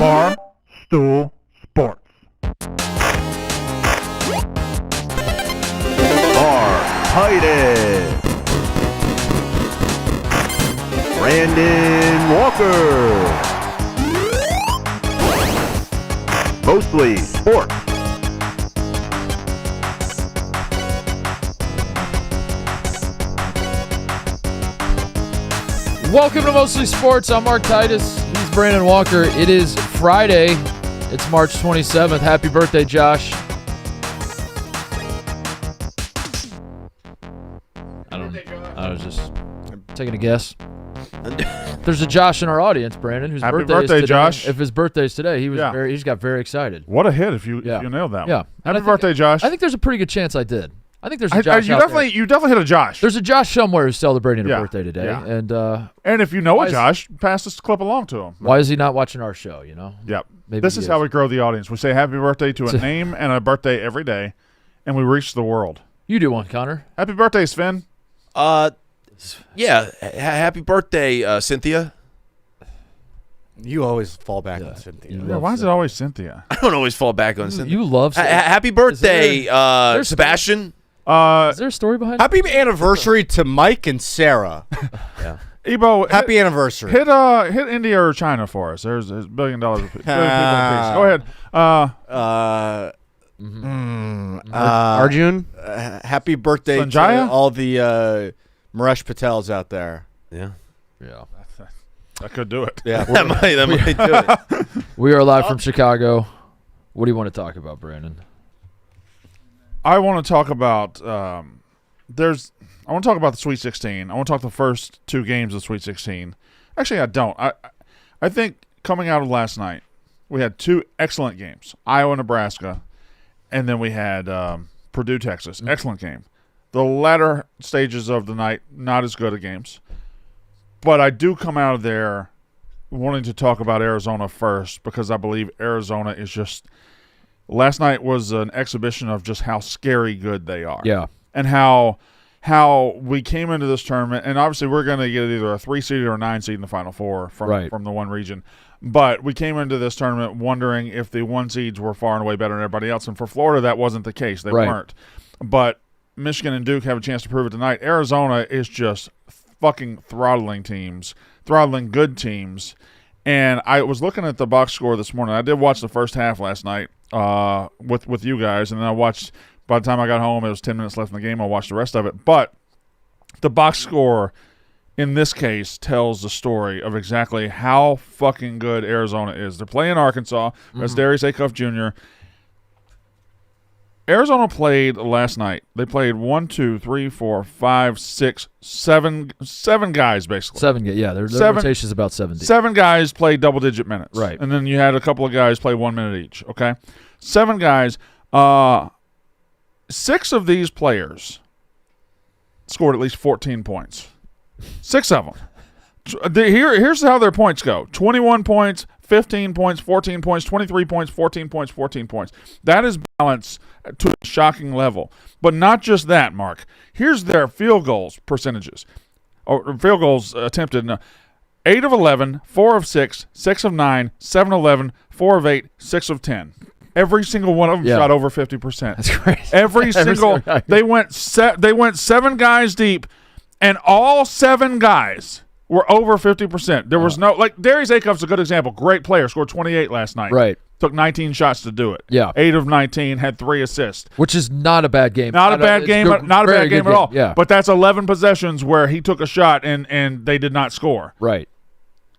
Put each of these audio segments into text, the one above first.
Bar Stool Sports. Titus, Brandon Walker, Mostly Sports. Welcome to Mostly Sports. I'm Mark Titus. He's Brandon Walker. It is Friday. It's March 27th. Happy birthday, Josh. I was just taking a guess. There's a Josh in our audience, Brandon, whose Happy birthday is birthday, today. Josh. If his birthday's today, he's got very excited. What a hit if you nailed that one. Yeah. Happy birthday, Josh. I think there's a pretty good chance I did. I think there's a Josh you out definitely there. You definitely hit a Josh. There's a Josh somewhere who's celebrating a Yeah. birthday today. Yeah. And if you know a Josh, pass this clip along to him. why is he not watching our show, you know? Yep. Maybe This he is how we grow the audience. We say happy birthday to a name and a birthday every day, and we reach the world. You do one, Connor. Happy birthday, Sven. Happy birthday, Cynthia. You always fall back on Cynthia. Yeah, why is it always Cynthia? I don't always fall back on Cynthia. You love Happy birthday, Sebastian. Is there a story behind it? Happy anniversary to Mike and Sarah. Yeah. Ebo, Happy anniversary. hit India or China for us. There's $1 billion apiece. Go ahead. Arjun, happy birthday Sanjaya? to all the Maresh Patels out there. Yeah. Yeah. I could do it. Yeah, That might do it. We are live from Chicago. What do you want to talk about, Brandon? I want to talk about I want to talk about the Sweet 16. I want to talk the first two games of the Sweet 16. Actually, I don't. I think coming out of last night, we had two excellent games. Iowa, Nebraska, and then we had Purdue, Texas. Excellent game. The latter stages of the night, not as good of games. But I do come out of there wanting to talk about Arizona first because I believe Arizona is just – last night was an exhibition of just how scary good they are. Yeah. And how we came into this tournament, and obviously we're going to get either a 3-seed or a 9-seed in the Final Four from the one region. But we came into this tournament wondering if the 1 seeds were far and away better than everybody else. And for Florida, that wasn't the case. They weren't. But Michigan and Duke have a chance to prove it tonight. Arizona is just fucking throttling good teams. And I was looking at the box score this morning. I did watch the first half last night with you guys, and then I watched – by the time I got home, it was 10 minutes left in the game. I watched the rest of it. But the box score in this case tells the story of exactly how fucking good Arizona is. They're playing Arkansas. That's Darius Acuff Jr. Arizona played last night. They played 1, 2, 3, 4, 5, 6, 7 guys basically. 7 guys, yeah. Their rotation is about 70. 7 guys played double-digit minutes. Right. And then you had a couple of guys play 1 minute each, okay? 7 guys. 6 of these players scored at least 14 points. 6 of them. Here's how their points go. 21 points, 15 points, 14 points, 23 points, 14 points, 14 points. That is balance to a shocking level. But not just that, Mark. Here's their field goals percentages. Or field goals attempted. 8 of 11, 4 of 6, 6 of 9, 7 of 11, 4 of 8, 6 of 10. Every single one of them shot over 50%. That's crazy. Every single they went 7 guys deep, and all 7 guys were over 50%. There was no Darius Acuff's a good example. Great player, scored 28 last night. Right. Took 19 shots to do it. Yeah. 8 of 19, had 3 assists. Which is not a bad game. Not a bad game at all. Yeah. But that's 11 possessions where he took a shot and they did not score. Right.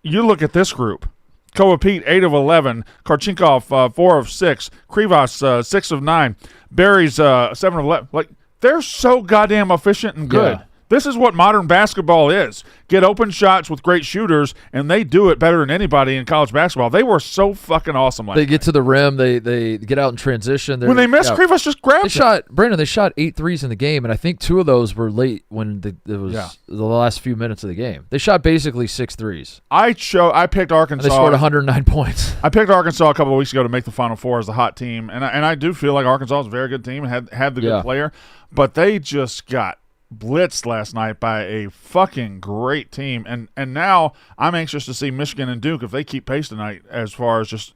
You look at this group. Koa Pete, 8 of 11. Karchinkov, 4 of 6. Krivas, 6 of 9. Berry's 7 of 11. They're so goddamn efficient and good. Yeah. This is what modern basketball is. Get open shots with great shooters, and they do it better than anybody in college basketball. They were so fucking awesome last night. They get to the rim. They get out in transition. When they miss, Krivas just grabs it. They shot 8 threes in the game, and I think 2 of those were late when it was the last few minutes of the game. They shot basically 6 threes. I picked Arkansas. And they scored 109 points. I picked Arkansas a couple of weeks ago to make the Final Four as a hot team, and I do feel like Arkansas is a very good team and had the good player, but they just got blitzed last night by a fucking great team, and now I'm anxious to see Michigan and Duke if they keep pace tonight as far as just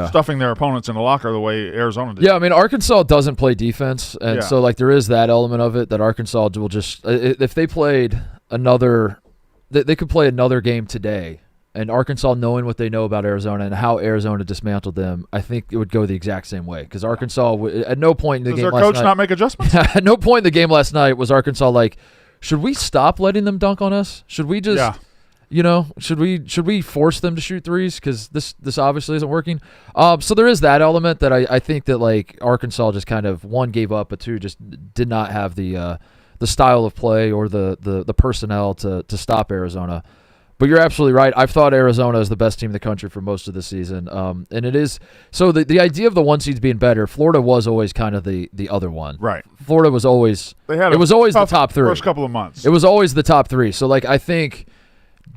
stuffing their opponents in the locker the way Arizona did. Yeah, I mean Arkansas doesn't play defense, and so like there is that element of it that Arkansas will just if they played another, they could play another game today. And Arkansas, knowing what they know about Arizona and how Arizona dismantled them, I think it would go the exact same way. Because Arkansas, at no point in the game last night... Does their coach not make adjustments? At no point in the game last night was Arkansas like, should we stop letting them dunk on us? Should we just, should we force them to shoot threes? Because this obviously isn't working. So there is that element that I think that like Arkansas just kind of, one, gave up, but two, just did not have the style of play or the personnel to stop Arizona. But you're absolutely right. I've thought Arizona is the best team in the country for most of the season. And it is – so the idea of the one seeds being better, Florida was always kind of the other one. Right. Florida was always – it was always the top three. First couple of months. It was always the top three. So, like, I think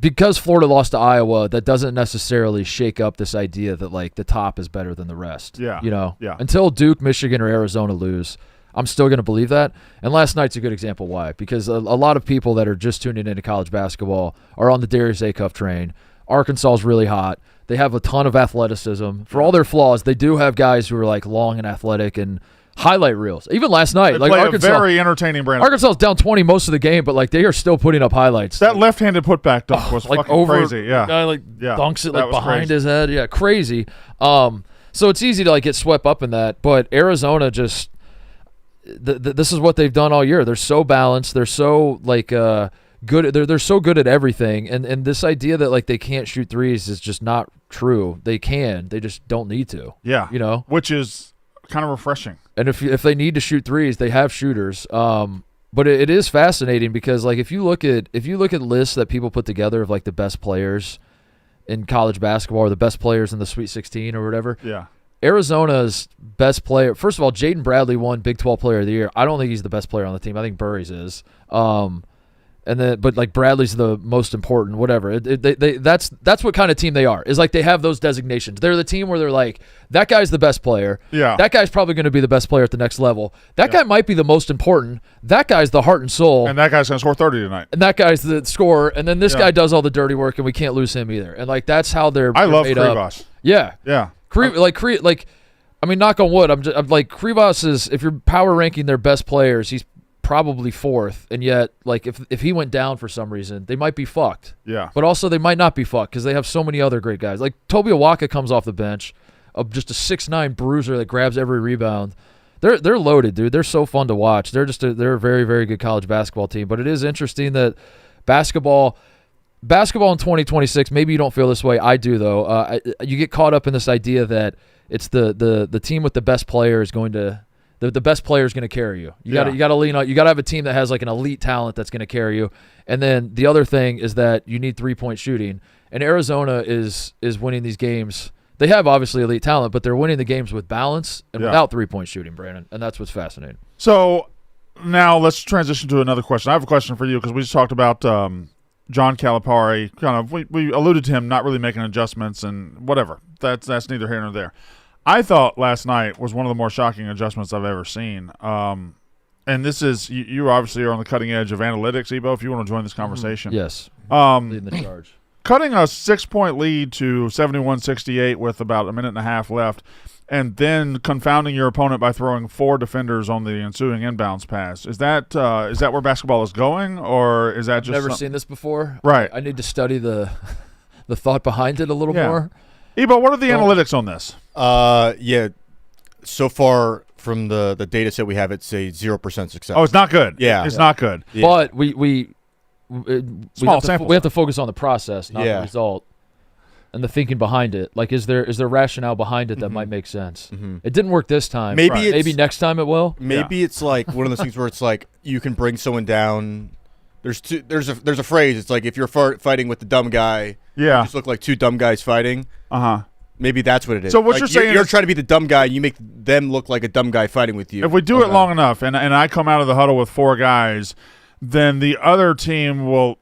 because Florida lost to Iowa, that doesn't necessarily shake up this idea that, like, the top is better than the rest. Yeah. Yeah. Until Duke, Michigan, or Arizona lose – I'm still going to believe that. And last night's a good example why. Because a lot of people that are just tuning into college basketball are on the Darius Acuff train. Arkansas is really hot. They have a ton of athleticism. For all their flaws, they do have guys who are like long and athletic and highlight reels. Even last night. They like play Arkansas, a very entertaining brand. Arkansas is down 20 most of the game, but like they are still putting up highlights. That left-handed putback dunk was like fucking over, crazy. Yeah. Guy dunks it like behind crazy. His head. Yeah, crazy. So it's easy to like get swept up in that. But Arizona just... this is what they've done all year. They're so balanced. They're so like good. They're so good at everything. And this idea that like they can't shoot threes is just not true. They can. They just don't need to. Yeah. Which is kind of refreshing. And if they need to shoot threes, they have shooters. But it is fascinating because like if you look at lists that people put together of like the best players in college basketball or the best players in the Sweet 16 or whatever. Yeah. Arizona's best player, first of all, Jaden Bradley won Big 12 Player of the Year. I don't think he's the best player on the team. I think Burries is. But like Bradley's the most important, whatever. That's what kind of team they are. Is like they have those designations. They're the team where they're like, that guy's the best player. Yeah. That guy's probably going to be the best player at the next level. That guy might be the most important. That guy's the heart and soul. And that guy's going to score 30 tonight. And that guy's the scorer. And then this guy does all the dirty work, and we can't lose him either. And like that's how they're love made Krivas. up. Yeah. Yeah. I mean, knock on wood. I'm like Krivas is. If you're power ranking their best players, he's probably fourth. And yet, like if he went down for some reason, they might be fucked. Yeah. But also they might not be fucked because they have so many other great guys. Like Toby Awaka comes off the bench, of just a 6'9" bruiser that grabs every rebound. They're loaded, dude. They're so fun to watch. They're a very, very good college basketball team. But it is interesting that basketball in 2026. Maybe you don't feel this way. I do though. You get caught up in this idea that it's the team with the best player is going to the best player is going to carry you. You got to lean on. You got to have a team that has like an elite talent that's going to carry you. And then the other thing is that you need 3-point shooting. And Arizona is winning these games. They have obviously elite talent, but they're winning the games with balance and without 3-point shooting, Brandon. And that's what's fascinating. So now let's transition to another question. I have a question for you because we just talked about John Calipari. Kind of, we alluded to him not really making adjustments and whatever. That's neither here nor there. I thought last night was one of the more shocking adjustments I've ever seen. And this is you obviously are on the cutting edge of analytics, Ebo. If you want to join this conversation, yes, leading the charge. Cutting a 6-point lead to 71-68 with about a minute and a half left, and then confounding your opponent by throwing 4 defenders on the ensuing inbounds pass. Is that where basketball is going, or is that just never seen this before? Right. I need to study the thought behind it a little more. Ebo, what are the analytics on this? So far from the data set we have, it's a 0% success. Oh, it's not good. Yeah. It's not good. Yeah. But we have to focus on the process, not the result, and the thinking behind it. Like, is there rationale behind it that might make sense? Mm-hmm. It didn't work this time. Maybe next time it will. Maybe it's like one of those things where it's like you can bring someone down. There's a phrase. It's like if you're fighting with the dumb guy, you just look like 2 dumb guys fighting. Maybe that's what it is. So what you're saying you're trying to be the dumb guy, and you make them look like a dumb guy fighting with you. If we do it long enough, and I come out of the huddle with 4 guys, then the other team will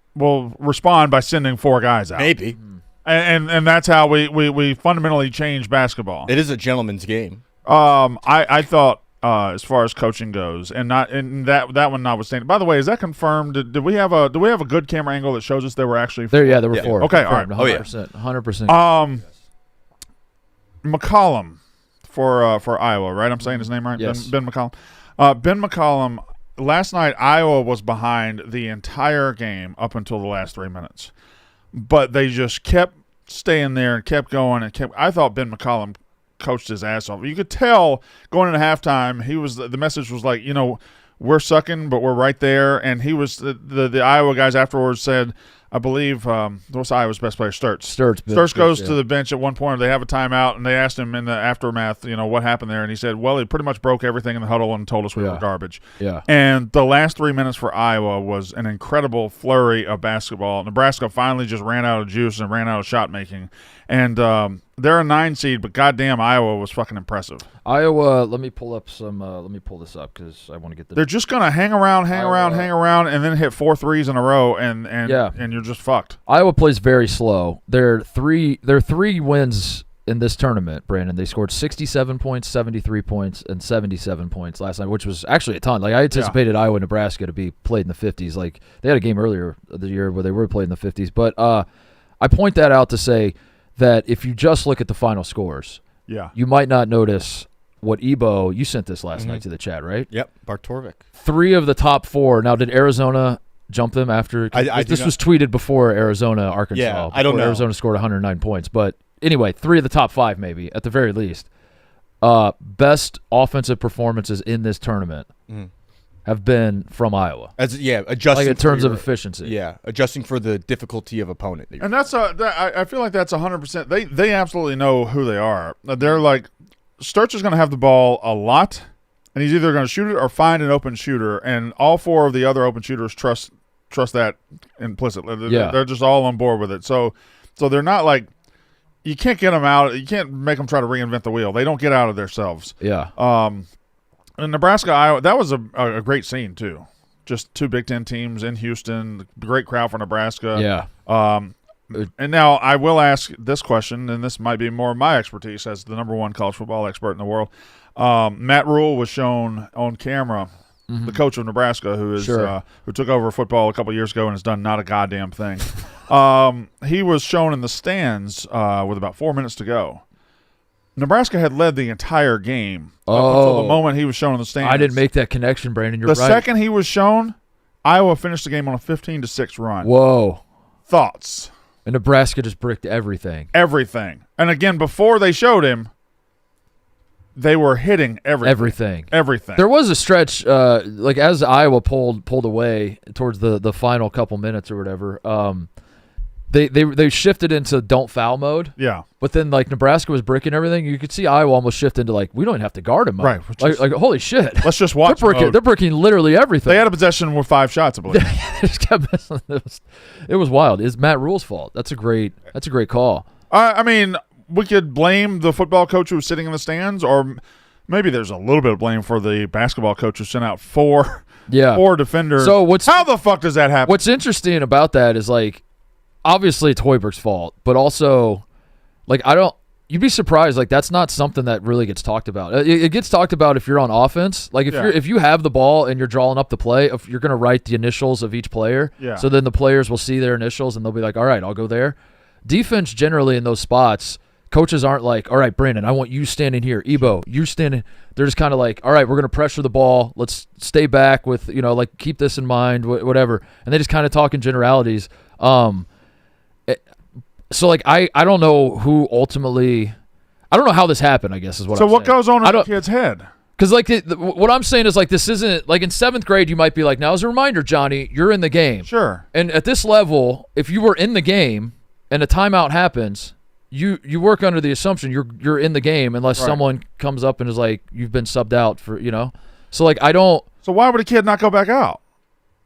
respond by sending 4 guys out. Maybe. And that's how we fundamentally change basketball. It is a gentleman's game. I thought as far as coaching goes, and that one notwithstanding. By the way, is that confirmed? Did we have a good camera angle that shows us they were actually there? Yeah, there were 4. Okay, all right. 100%. McCollum for Iowa, right? I'm saying his name right. Yes. Ben McCollum. Ben McCollum. Last night, Iowa was behind the entire game up until the last 3 minutes, but they just kept staying there and kept going and kept. I thought Ben McCollum coached his ass off. You could tell going into halftime, the message was like, we're sucking, but we're right there. And he was the Iowa guys afterwards said, I believe, what's Iowa's best player? Sturts goes to the bench at one point. They have a timeout, and they asked him in the aftermath, what happened there. And he said, well, he pretty much broke everything in the huddle and told us we were garbage. Yeah. And the last 3 minutes for Iowa was an incredible flurry of basketball. Nebraska finally just ran out of juice and ran out of shot making. And they're a 9 seed, but goddamn, Iowa was fucking impressive. Iowa, let me pull this up because I want to get They're just gonna hang around, and then hit 4 threes in a row, and you're just fucked. Iowa plays very slow. Their three wins in this tournament, Brandon. They scored 67 points, 73 points, and 77 points last night, which was actually a ton. Like I anticipated Iowa, Nebraska to be played in the 50s. Like they had a game earlier the year where they were played in the 50s, but I point that out to say that if you just look at the final scores, you might not notice what Ebo, you sent this last night to the chat, right? Yep, Bartorvik. 3 of the top 4. Now, did Arizona jump them after? This was tweeted before Arizona, Arkansas. Yeah, I don't know. Arizona scored 109 points. But anyway, 3 of the top 5 maybe, at the very least. Best offensive performances in this tournament have been from Iowa. Adjusting in terms of efficiency. Yeah, adjusting for the difficulty of opponent. And I feel like that's 100%. They absolutely know who they are. They're like, Sturts is going to have the ball a lot, and he's either going to shoot it or find an open shooter, and all 4 of the other open shooters trust that implicitly. They're just all on board with it. So they're not like, you can't get them out. You can't make them try to reinvent the wheel. They don't get out of themselves. Yeah. In Nebraska, Iowa, that was a great scene too. Just 2 Big Ten teams in Houston. Great crowd for Nebraska. Yeah. And now I will ask this question, and this might be more my expertise as the #1 college football expert in the world. Matt Rule was shown on camera, the coach of Nebraska, who took over football a couple years ago and has done not a goddamn thing. He was shown in the stands with about 4 minutes to go. Nebraska had led the entire game up until the moment he was shown in the stands. I didn't make that connection, Brandon. You're right. The second he was shown, Iowa finished the game on a 15-6 run. Whoa. Thoughts? And Nebraska just bricked everything. Everything. And again, before they showed him, they were hitting everything. There was a stretch, as Iowa pulled away towards the final couple minutes or whatever. They shifted into don't foul mode. Yeah. But then Nebraska was bricking everything. You could see Iowa almost shift into we don't even have to guard him. Right. Like holy shit. Let's just watch. They're bricking literally everything. They had a possession with 5 shots, I believe. They just kept missing. It was wild. It's Matt Rule's fault. That's a great call. I mean, we could blame the football coach who was sitting in the stands, or maybe there's a little bit of blame for the basketball coach who sent out 4 defenders. So how the fuck does that happen? What's interesting about that is obviously it's Hoiberg's fault, but also you'd be surprised that's not something that really gets talked about. It gets talked about if you're on offense. If you have the ball and you're drawing up the play, if you're going to write the initials of each player. Yeah. So then the players will see their initials and they'll be like, all right, I'll go there. Defense generally in those spots, coaches aren't like, all right, Brandon, I want you standing here. Ebo, you standing. They're just kind of like, all right, we're going to pressure the ball. Let's stay back with, keep this in mind, whatever. And they just kind of talk in generalities. So I don't know who ultimately – I don't know how this happened, I guess is what I'm saying. So what goes on in the kid's head? Because what I'm saying is this isn't – in 7th grade you might be like, now as a reminder, Johnny, you're in the game. Sure. And at this level, if you were in the game and a timeout happens, you work under the assumption you're in the game unless someone comes up and is like, you've been subbed out for – So I don't – So why would a kid not go back out?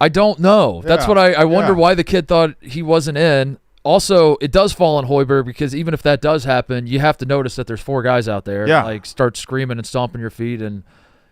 I don't know. That's what I wonder why the kid thought he wasn't in. Also, it does fall on Hoiberg because even if that does happen, you have to notice that there's 4 guys out there. Yeah. Start screaming and stomping your feet and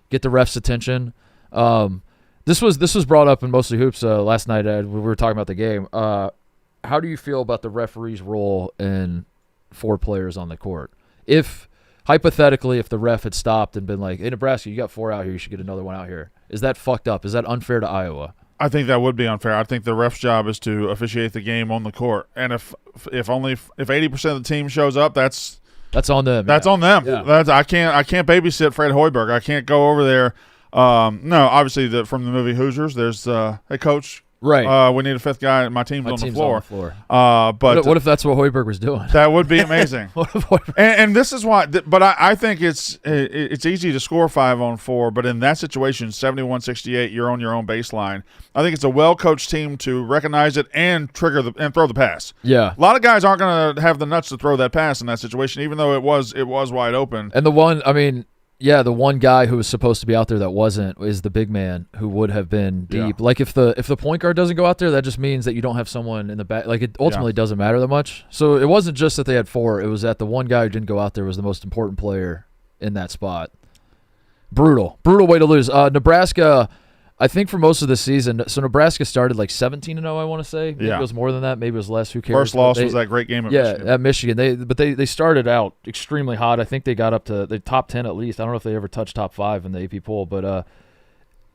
get the ref's attention. This was brought up in Mostly Hoops last night. We were talking about the game. How do you feel about the referee's role in 4 players on the court? If hypothetically, if the ref had stopped and been like, hey, Nebraska, you got 4 out here, you should get another one out here. Is that fucked up? Is that unfair to Iowa? I think that would be unfair. I think the ref's job is to officiate the game on the court. And if 80% of the team shows up, that's on them. That's on them. Yeah. I can't babysit Fred Hoiberg. I can't go over there. No, obviously from the movie Hoosiers, there's hey coach. Right. We need a 5th guy. My team's on the floor. But what if that's what Hoiberg was doing? That would be amazing. What if Hoiberg... and this is why. But I think it's easy to score 5 on 4. But in that situation, 71-68, you're on your own baseline. I think it's a well-coached team to recognize it and throw the pass. Yeah. A lot of guys aren't going to have the nuts to throw that pass in that situation, even though it was wide open. And the one guy who was supposed to be out there that wasn't is the big man who would have been deep. Yeah. Like if the point guard doesn't go out there, that just means that you don't have someone in the back. Like it ultimately doesn't matter that much. So it wasn't just that they had 4. It was that the one guy who didn't go out there was the most important player in that spot. Brutal way to lose. Nebraska, I think for most of the season, so Nebraska started like 17-0, I want to say. Maybe it was more than that. Maybe it was less. Who cares? First loss was that great game at Michigan. Yeah, at Michigan. They started out extremely hot. I think they got up to the top 10 at least. I don't know if they ever touched top 5 in the AP poll. But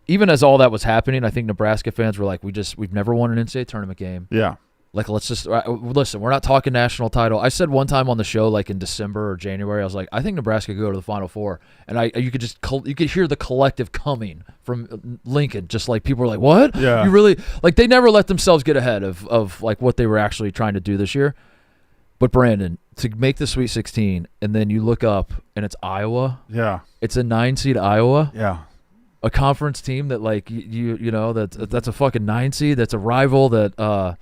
even as all that was happening, I think Nebraska fans were like, we've never won an NCAA tournament game. Yeah. Like, let's just listen. We're not talking national title. I said one time on the show, like in December or January, I was like, I think Nebraska could go to the Final Four, and you could hear the collective coming from Lincoln. Just like people were like, what? Yeah. You really like they never let themselves get ahead of like what they were actually trying to do this year. But Brandon, to make the Sweet 16, and then you look up and it's Iowa. Yeah. It's a 9-seed Iowa. Yeah. A conference team that like you know that's a fucking 9 seed. That's a rival that.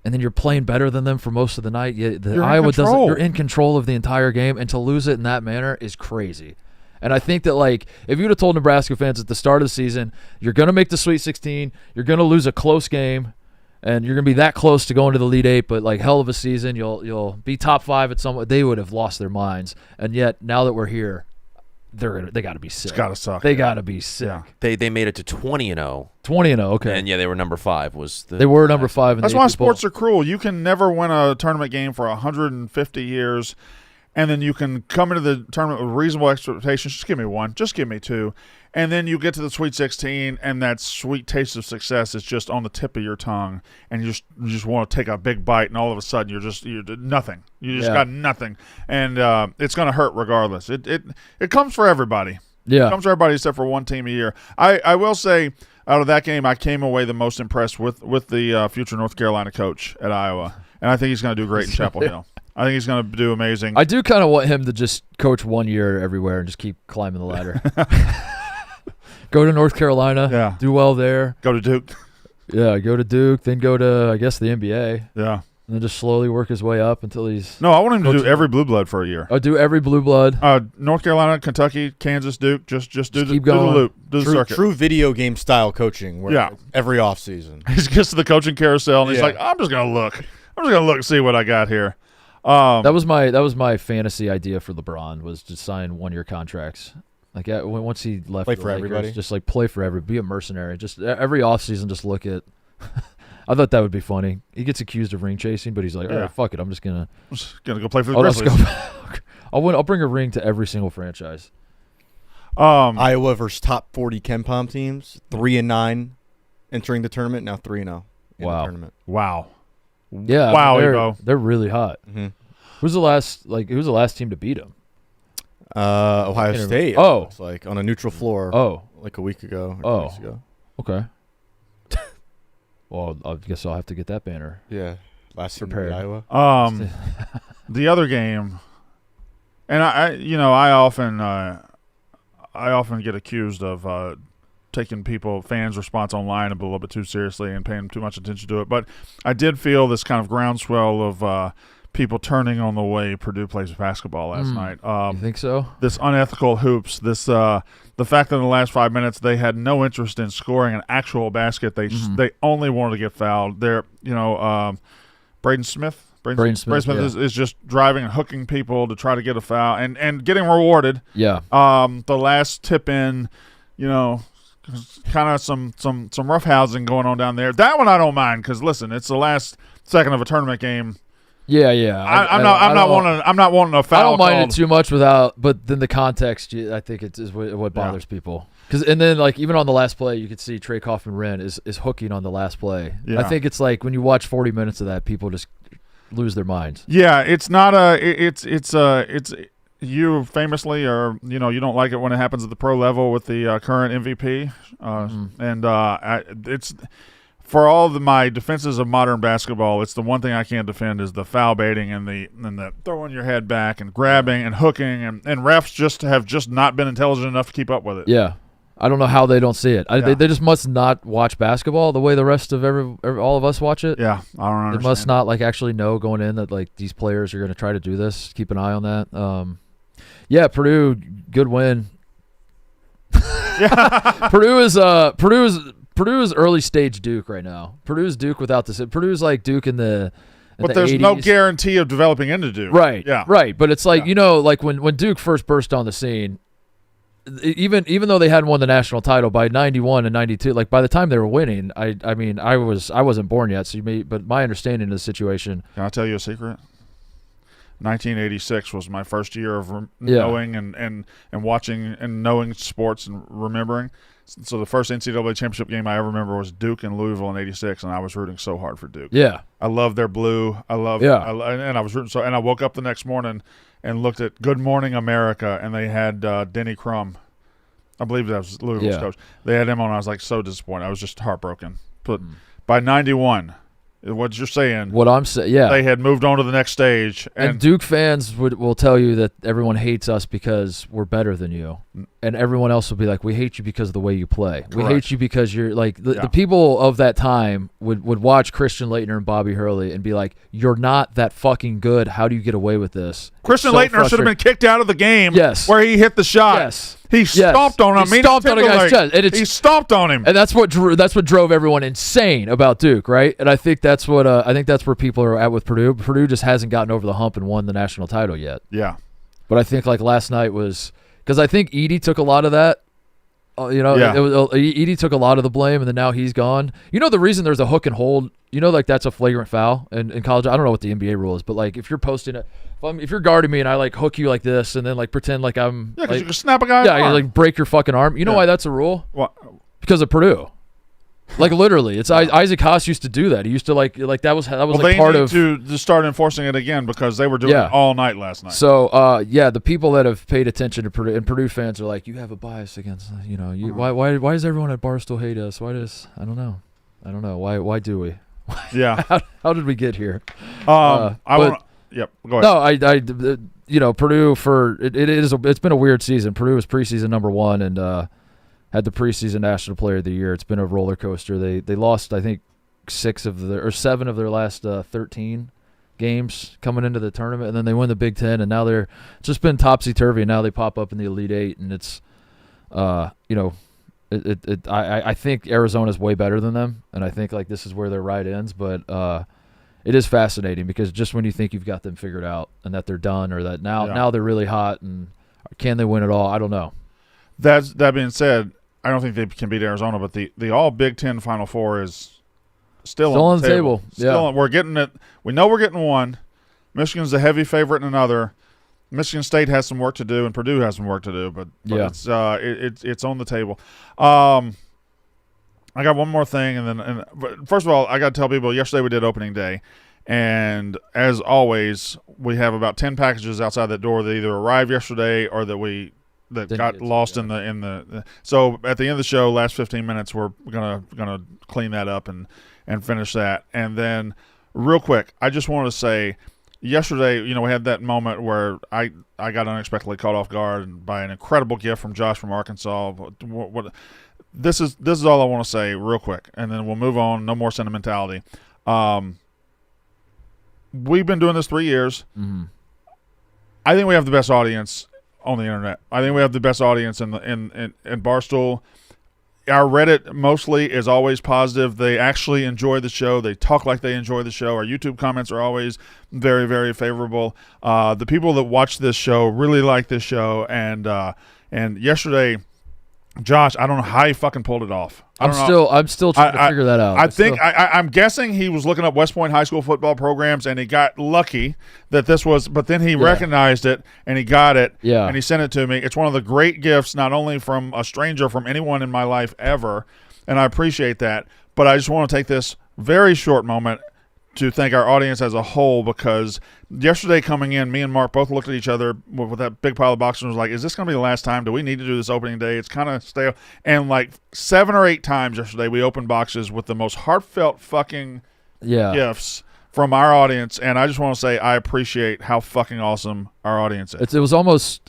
And then you're playing better than them for most of the night. You're in control of the entire game, and to lose it in that manner is crazy. And I think that like if you would have told Nebraska fans at the start of the season, you're going to make the Sweet 16, you're going to lose a close game, and you're going to be that close to going to the Elite 8, but like hell of a season, you'll be top 5 at some. They would have lost their minds. And yet now that we're here, they got to be sick. It's got to suck. They got to be sick. Yeah. They made it to 20-0. 20-0, okay. And they were number 5. They were number 5 in That's the why AP sports poll. are cruel. You can never win a tournament game for 150 years, and then you can come into the tournament with reasonable expectations. Just give me 1. Just give me 2. And then you get to the Sweet 16, and that sweet taste of success is just on the tip of your tongue, and you just want to take a big bite, and all of a sudden you're nothing. You just got nothing, and it's going to hurt regardless. It comes for everybody. Yeah, it comes for everybody except for one team a year. I will say, out of that game, I came away the most impressed with the future North Carolina coach at Iowa, and I think he's going to do great in Chapel Hill. I think he's going to do amazing. I do kind of want him to just coach 1 year everywhere and just keep climbing the ladder. Go to North Carolina, do well there. Go to Duke. Yeah, go to Duke, then go to, I guess, the NBA. Yeah. And then just slowly work his way up until he's... No, I want him to do every blue blood for a year. Oh, do every blue blood. North Carolina, Kentucky, Kansas, Duke, just keep do going. the loop. Do the circuit. True video game style coaching where every offseason. He gets to the coaching carousel, and he's like, I'm just going to look. I'm just going to look and see what I got here. That was my fantasy idea for LeBron, was to sign 1-year contracts. Like once he left, play for everybody. Just like play for everybody, be a mercenary. Just every offseason, just look at. I thought that would be funny. He gets accused of ring chasing, but he's like, all right, fuck it, I'm just gonna go play for the Grizzlies. I'll bring a ring to every single franchise. Iowa versus top 40 KenPom teams, 3-9 entering the tournament. Now 3-0 in the tournament. Wow. Yeah. Wow, they're really hot. Mm-hmm. Who's the last team to beat them? Ohio State. Oh, it's like on a neutral floor. Oh, like a week ago. Or 2 weeks ago. Okay. Well, I guess I'll have to get that banner. Yeah, last year prepared. Iowa. The other game, and I often get accused of taking fans' response online a little bit too seriously and paying too much attention to it. But I did feel this kind of groundswell of people turning on the way Purdue plays basketball last night. You think so? This unethical hoops, the fact that in the last 5 minutes they had no interest in scoring an actual basket. They only wanted to get fouled. Braden Smith. Braden Smith is just driving and hooking people to try to get a foul and getting rewarded. Yeah. The last tip in, kind of some roughhousing going on down there. That one I don't mind because, listen, it's the last second of a tournament game. Yeah. I'm not wanting a foul. I don't mind called. it too much but then the context, I think it is what bothers people. And then like even on the last play, you could see Trey Kaufman-Wren is hooking on the last play. Yeah. I think it's like when you watch 40 minutes of that, people just lose their minds. Yeah, it's not it's you famously you don't like it when it happens at the pro level with the current MVP, and it's. For all of my defenses of modern basketball, it's the one thing I can't defend is the foul baiting and the throwing your head back and grabbing and hooking and refs have just not been intelligent enough to keep up with it. Yeah, I don't know how they don't see it. They just must not watch basketball the way the rest of all of us watch it. Yeah, I don't understand. They must not like actually know going in that like these players are going to try to do this. Keep an eye on that. Yeah, Purdue, good win. Yeah. Purdue is early stage Duke right now. Purdue's Duke without this. Purdue's like Duke in the but there's 80s. No guarantee of developing into Duke. Right. Yeah. Right. But it's like like when Duke first burst on the scene, even though they hadn't won the national title by 91 and 92, like by the time they were winning, I mean I wasn't born yet. But my understanding of the situation. Can I tell you a secret? 1986 was my first year of knowing and watching and knowing sports and remembering. So the first NCAA championship game I ever remember was Duke and Louisville in '86, and I was rooting so hard for Duke. Yeah, I love their blue. I was rooting so. And I woke up the next morning and looked at Good Morning America, and they had Denny Crum. I believe that was Louisville's coach. They had him on. I was like so disappointed. I was just heartbroken. But by '91. What you're saying. What I'm saying, yeah. They had moved on to the next stage. And Duke fans will tell you that everyone hates us because we're better than you. And everyone else will be like, we hate you because of the way you play. Correct. We hate you because you're like, the people of that time would watch Christian Laettner and Bobby Hurley and be like, you're not that fucking good. How do you get away with this? Christian Laettner should have been kicked out of the game where he hit the shot. Yes. He stomped on him. He stomped on a guy's chest. And he stomped on him. And that's what drove everyone insane about Duke, right? And I think that's where people are at with Purdue. Purdue just hasn't gotten over the hump and won the national title yet. Yeah. But I think like last night was because I think Edey took a lot of that. Edey took a lot of the blame, and then now he's gone. You know the reason there's a hook and hold. Like that's a flagrant foul in college. I don't know what the NBA rule is, but like if you're posting it, if you're guarding me and I like hook you like this, and then like pretend like I'm because you can snap a guy's arm. You like break your fucking arm. You know why that's a rule? What? Because of Purdue. Like literally, it's Isaac Haas used to do that. He used to like that was like part of. They need to start enforcing it again because they were doing it all night last night. So the people that have paid attention to Purdue and Purdue fans are like, you have a bias against why does everyone at Barstool hate us? I don't know why do we? Yeah. How did we get here? Go ahead. No, Purdue it's been a weird season. Purdue was preseason number 1 and had the preseason National Player of the Year. It's been a roller coaster. They lost, I think, 7 of their last 13 games coming into the tournament, and then they win the Big Ten, and now it's just been topsy-turvy, and now they pop up in the Elite Eight, and it's, I think Arizona's way better than them, and I think like this is where their ride ends, but it is fascinating because just when you think you've got them figured out and that they're done or that now they're really hot and can they win it all? I don't know. That being said, I don't think they can beat Arizona, but the all Big Ten Final Four is still on the table. We're getting it. We know we're getting one. Michigan's a heavy favorite in another. Michigan State has some work to do, and Purdue has some work to do, but it's on the table. I got one more thing, but first of all, I got to tell people. Yesterday we did opening day, and as always, we have about 10 packages outside that door that either arrived yesterday or that got lost in the. So at the end of the show, last 15 minutes, we're gonna clean that up and finish that. And then real quick, I just wanted to say, yesterday, we had that moment where I got unexpectedly caught off guard by an incredible gift from Josh from Arkansas. This is all I want to say real quick, and then we'll move on. No more sentimentality. We've been doing this 3 years. Mm-hmm. I think we have the best audience on the internet. I think we have the best audience in Barstool. Our Reddit mostly is always positive. They actually enjoy the show. They talk like they enjoy the show. Our YouTube comments are always very, very favorable. The people that watch this show really like this show. And yesterday, Josh, I don't know how he fucking pulled it off. I'm still trying to figure that out. I'm guessing he was looking up West Point high school football programs, and he got lucky that this was. But then he recognized it, and he got it, and he sent it to me. It's one of the great gifts, not only from a stranger, from anyone in my life ever, and I appreciate that. But I just want to take this very short moment to thank our audience as a whole, because yesterday coming in, me and Mark both looked at each other with that big pile of boxes and was like, is this going to be the last time? Do we need to do this opening day? It's kind of stale. And like 7 or 8 times yesterday, we opened boxes with the most heartfelt fucking gifts from our audience. And I just want to say I appreciate how fucking awesome our audience is. It was almost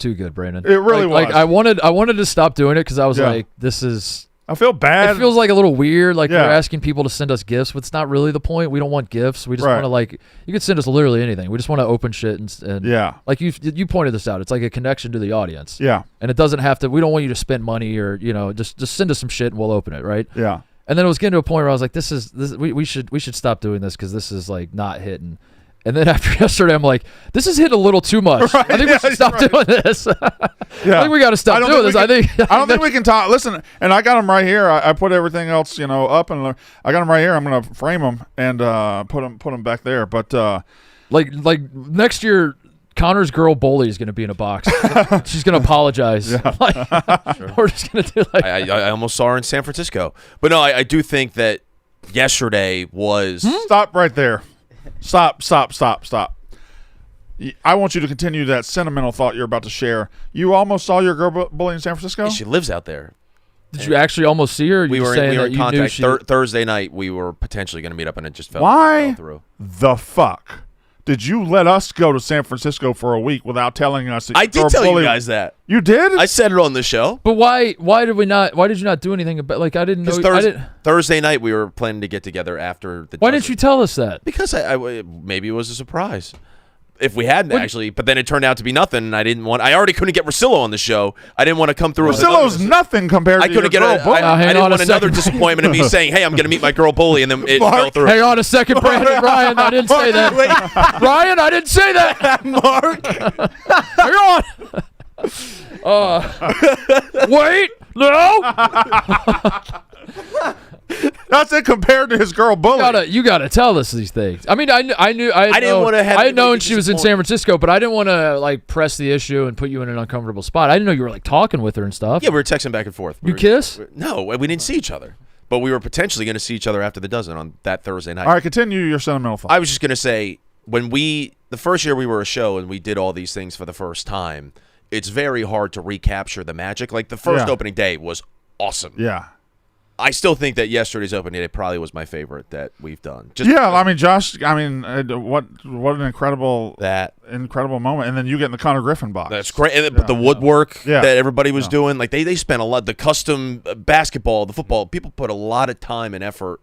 too good, Brandon. It really was. Like I wanted to stop doing it because I was like, this is... I feel bad. It feels like a little weird, like we're asking people to send us gifts, but it's not really the point. We don't want gifts. We just want to, like, you could send us literally anything. We just want to open shit and like you pointed this out. It's like a connection to the audience. Yeah. And it doesn't have to. We don't want you to spend money or just send us some shit and we'll open it, right? Yeah. And then it was getting to a point where I was like, we should stop doing this because this is like not hitting. And then after yesterday, I'm like, this is hitting a little too much. Right, I think we should stop doing this. I think we got to stop doing this. I don't think we can talk. Listen, and I got them right here. I put everything else, up, and I got them right here. I'm going to frame them and put them back there. But like next year, Connor's girl bully is going to be in a box. She's going to apologize. We're just going to do like. I almost saw her in San Francisco, but no, I do think that yesterday was. Stop right there. Stop. I want you to continue that sentimental thought you're about to share. You almost saw your girl bully in San Francisco? Yeah, she lives out there. Did you actually almost see her? We were in contact. Thursday night, we were potentially going to meet up, and it just fell through. The fuck did you let us go to San Francisco for a week without telling us? I did tell you guys that. You did? I said it on the show. But why did we not? Why did you not do anything about? Like I didn't know. Thursday night we were planning to get together after the. Why didn't you tell us that? Because maybe it was a surprise. If we hadn't actually, but then it turned out to be nothing, and I didn't want. I already couldn't get Russillo on the show. I didn't want to come through. Russillo's nothing compared to your girl bully. I didn't want another disappointment of me saying, "Hey, I'm going to meet my girl bully," and then it fell through. Hang on a second, Brandon. Ryan, I didn't say that. Ryan, I didn't say that. Mark. Wait, no. That's it compared to his girl bully. You gotta tell us these things. I mean, I had known she was in San Francisco, but I didn't want to like press the issue and put you in an uncomfortable spot. I didn't know you were like talking with her and stuff. Yeah, we were texting back and forth. You kiss? No, we didn't see each other, but we were potentially going to see each other after the dozen on that Thursday night. All right, continue your sentimental thought. I was just going to say, the first year we were a show and we did all these things for the first time, it's very hard to recapture the magic. Like the first opening day was awesome. Yeah. I still think that yesterday's opening day probably was my favorite that we've done. I mean, Josh. I mean, what an incredible moment, and then you get in the Connor Griffin box. That's great. And the woodwork that everybody was doing, like they spent a lot. The custom basketball, the football, people put a lot of time and effort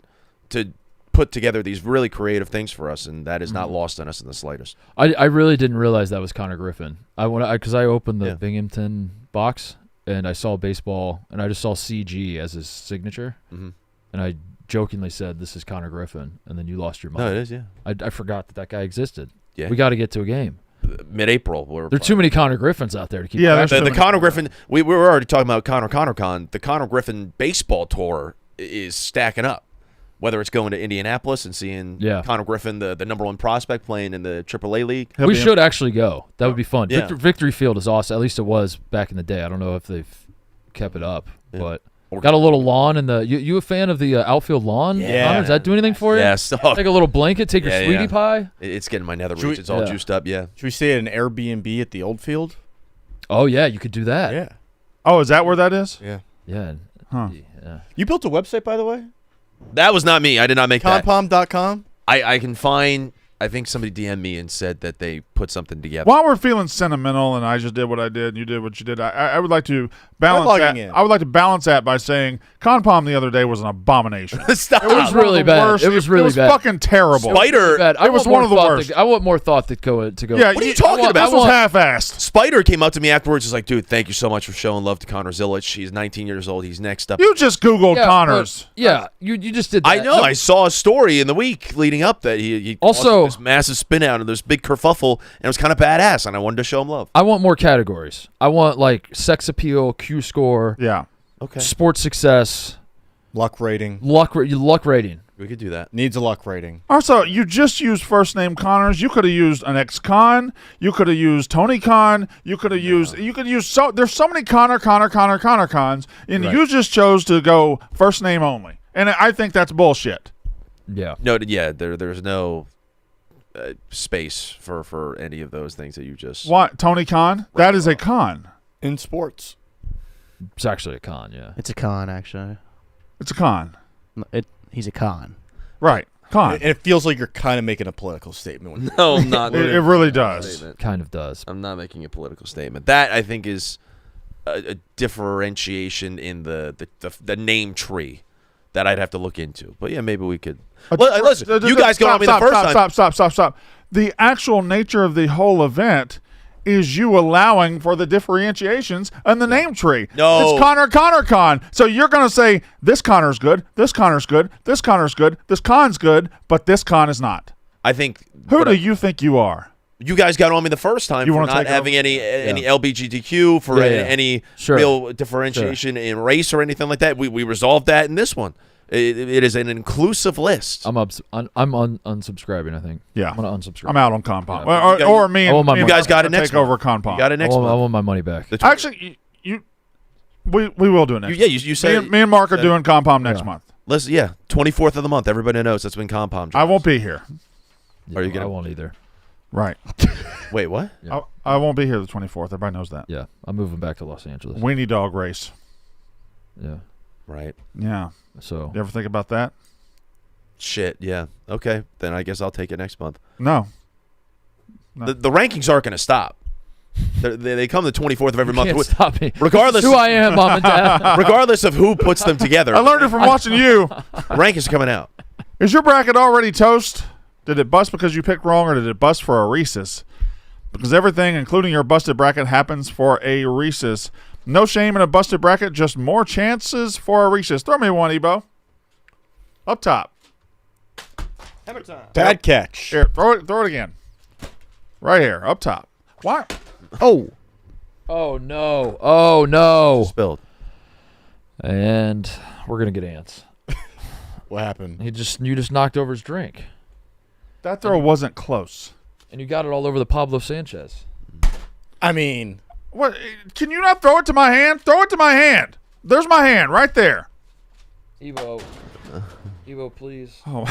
to put together these really creative things for us, and that is not lost on us in the slightest. I really didn't realize that was Connor Griffin. Because I opened the Binghamton box. And I saw baseball, and I just saw CG as his signature. Mm-hmm. And I jokingly said, "This is Connor Griffin," and then you lost your mind. No, it is, yeah. I forgot that guy existed. Yeah, we got to get to a game. Mid-April. There are too many Connor Griffins out there to keep. Yeah, the Connor Griffin. We were already talking about ConnerCon. The Connor Griffin baseball tour is stacking up. Whether it's going to Indianapolis and seeing Connor Griffin, the number 1 prospect, playing in the AAA league. We should actually go. That would be fun. Yeah. Victory Field is awesome. At least it was back in the day. I don't know if they've kept it up, but got a little lawn in the. You a fan of the outfield lawn? Yeah. Connor? Does that do anything for you? Yes. Take a little blanket. Take your sweetie pie. It's getting my nether regions all juiced up. Yeah. Should we stay at an Airbnb at the old field? Oh yeah, you could do that. Yeah. Oh, is that where that is? Yeah. Yeah. Huh. Yeah. You built a website, by the way? That was not me. I did not make that. Compom.com? I can find. I think somebody DM'd me and said that they put something together. While we're feeling sentimental, and I just did what I did, and you did what you did, I would like to balance that. I would like to balance that by saying Compom the other day was an abomination. Stop. It was really bad. It was really bad. It was fucking terrible. Spider. It was one of the worst. I want more thought to go. Yeah, what are you talking about? This was half-assed. Spider came up to me afterwards. Was like, "Dude, thank you so much for showing love to Connor Zilich. He's 19 years old. He's next up." You just Googled Connors. You just did that. I know. I saw a story in the week leading up that he also this massive spin out and this big kerfuffle, and it was kind of badass, and I wanted to show him love. I want more categories. I want like sex appeal, Q score, okay, sports success, Luck rating. Luck rating. We could do that. Needs a luck rating. Also, you just used first name Connors. You could have used an ex-con. You could have used Tony Con. You could have used. You could use. There's so many Connor cons, and you just chose to go first name only, and I think that's bullshit. Yeah. No. Yeah. There's no space for any of those things that you just. What, Tony Con? That is a con in sports. It's actually a con. Yeah. It's a con, actually. It's a con. He's a con. Right. Con. And it feels like you're kind of making a political statement. No, I'm not. It really does. Kind of does. I'm not making a political statement. That, I think, is a differentiation in the name tree that I'd have to look into. But yeah, maybe we could. Well, listen, you guys go on me the first time. Stop. The actual nature of the whole event is you allowing for the differentiations and the name tree. No. It's Connor Con. So you're going to say, this Connor's good, this Connor's good, this Connor's good, this Con's good, but this Con is not. I think. Who do you think you are? You guys got on me the first time for not having any LGBTQ, for any real differentiation in race or anything like that. We resolved that in this one. It is an inclusive list. I'm unsubscribing, I think. Yeah. I'm going to unsubscribe. I'm out on Compom. Yeah. Or me and you guys got it next take over Compom. You got it next month. I want my money back. Actually, we will do it next month. You said. Me and Mark are doing Compom next month. Listen, 24th of the month. Everybody knows that's when Compom drops. I won't be here. Yeah, Are you gonna? I won't either. Right. Wait, what? Yeah. I won't be here the 24th. Everybody knows that. Yeah. I'm moving back to Los Angeles. Weenie dog race. Yeah. Right. Yeah. So. You ever think about that? Shit, yeah. Okay, then I guess I'll take it next month. No. The rankings aren't going to stop. They come the 24th of every month. Can't stop me. Regardless who I am, Mom and Dad. Regardless of who puts them together. I learned it from watching you. Rankings are coming out. Is your bracket already toast? Did it bust because you picked wrong, or did it bust for a Reese's? Because everything, including your busted bracket, happens for a Reese's. No shame in a busted bracket, just more chances for a Reese's. Throw me one, Ebo. Up top. Hammer time. Bad catch. Here, throw it again. Right here, up top. Why? Oh. Oh, no. Oh, no. Spilled. And we're going to get ants. What happened? You just knocked over his drink. That throw wasn't close. And you got it all over the Pablo Sanchez. I mean, what? Can you not throw it to my hand? Throw it to my hand. There's my hand right there. Evo, please. Oh.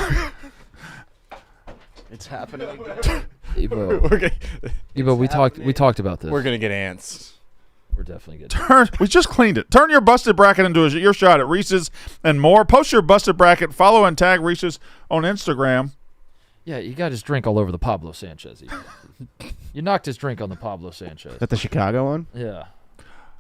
It's happening again. Evo, we talked about this. We're gonna get ants. We're definitely getting We just cleaned it. Turn your busted bracket into your shot at Reese's and more. Post your busted bracket. Follow and tag Reese's on Instagram. Yeah, you got his drink all over the Pablo Sanchez. You knocked his drink on the Pablo Sanchez. Is that the Chicago one? Yeah.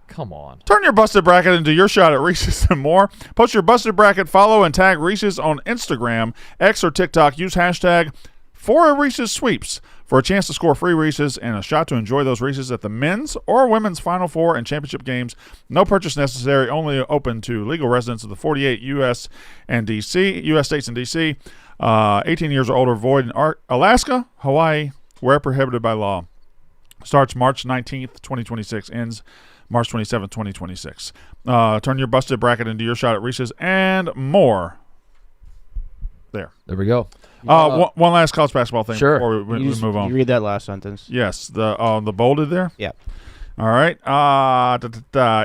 Come on. Turn your busted bracket into your shot at Reese's and more. Post your busted bracket. Follow and tag Reese's on Instagram, X, or TikTok. Use hashtag for Reese's Sweeps for a chance to score free Reese's and a shot to enjoy those Reese's at the men's or women's Final Four and championship games. No purchase necessary. Only open to legal residents of the 48 U.S. states and D.C. 18 years or older. Void in Alaska, Hawaii, where prohibited by law. Starts March 19th, 2026. Ends March 27th, 2026. Turn your busted bracket into your shot at Reese's and more. There we go. One last college basketball thing before we move on. You read that last sentence. Yes, the bolded there? Yeah. All right.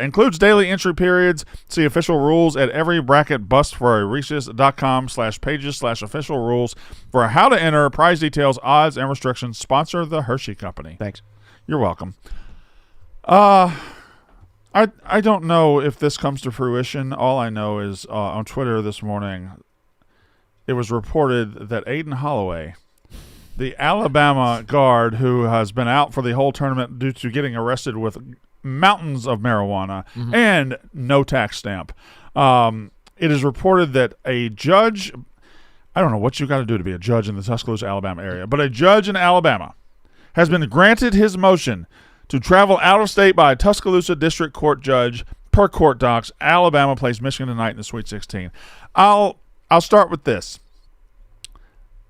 Includes daily entry periods. See official rules at every bracket bust for a Reese's.com/pages/official rules for how to enter, prize details, odds, and restrictions. Sponsor the Hershey Company. Thanks. You're welcome. I don't know if this comes to fruition. All I know is on Twitter this morning, it was reported that Aiden Holloway, the Alabama guard who has been out for the whole tournament due to getting arrested with mountains of marijuana and no tax stamp, it is reported that a judge, I don't know what you got to do to be a judge in the Tuscaloosa, Alabama area, but a judge in Alabama has been granted his motion to travel out of state by a Tuscaloosa District Court judge per court docs. Alabama plays Michigan tonight in the Sweet 16. I'll start with this.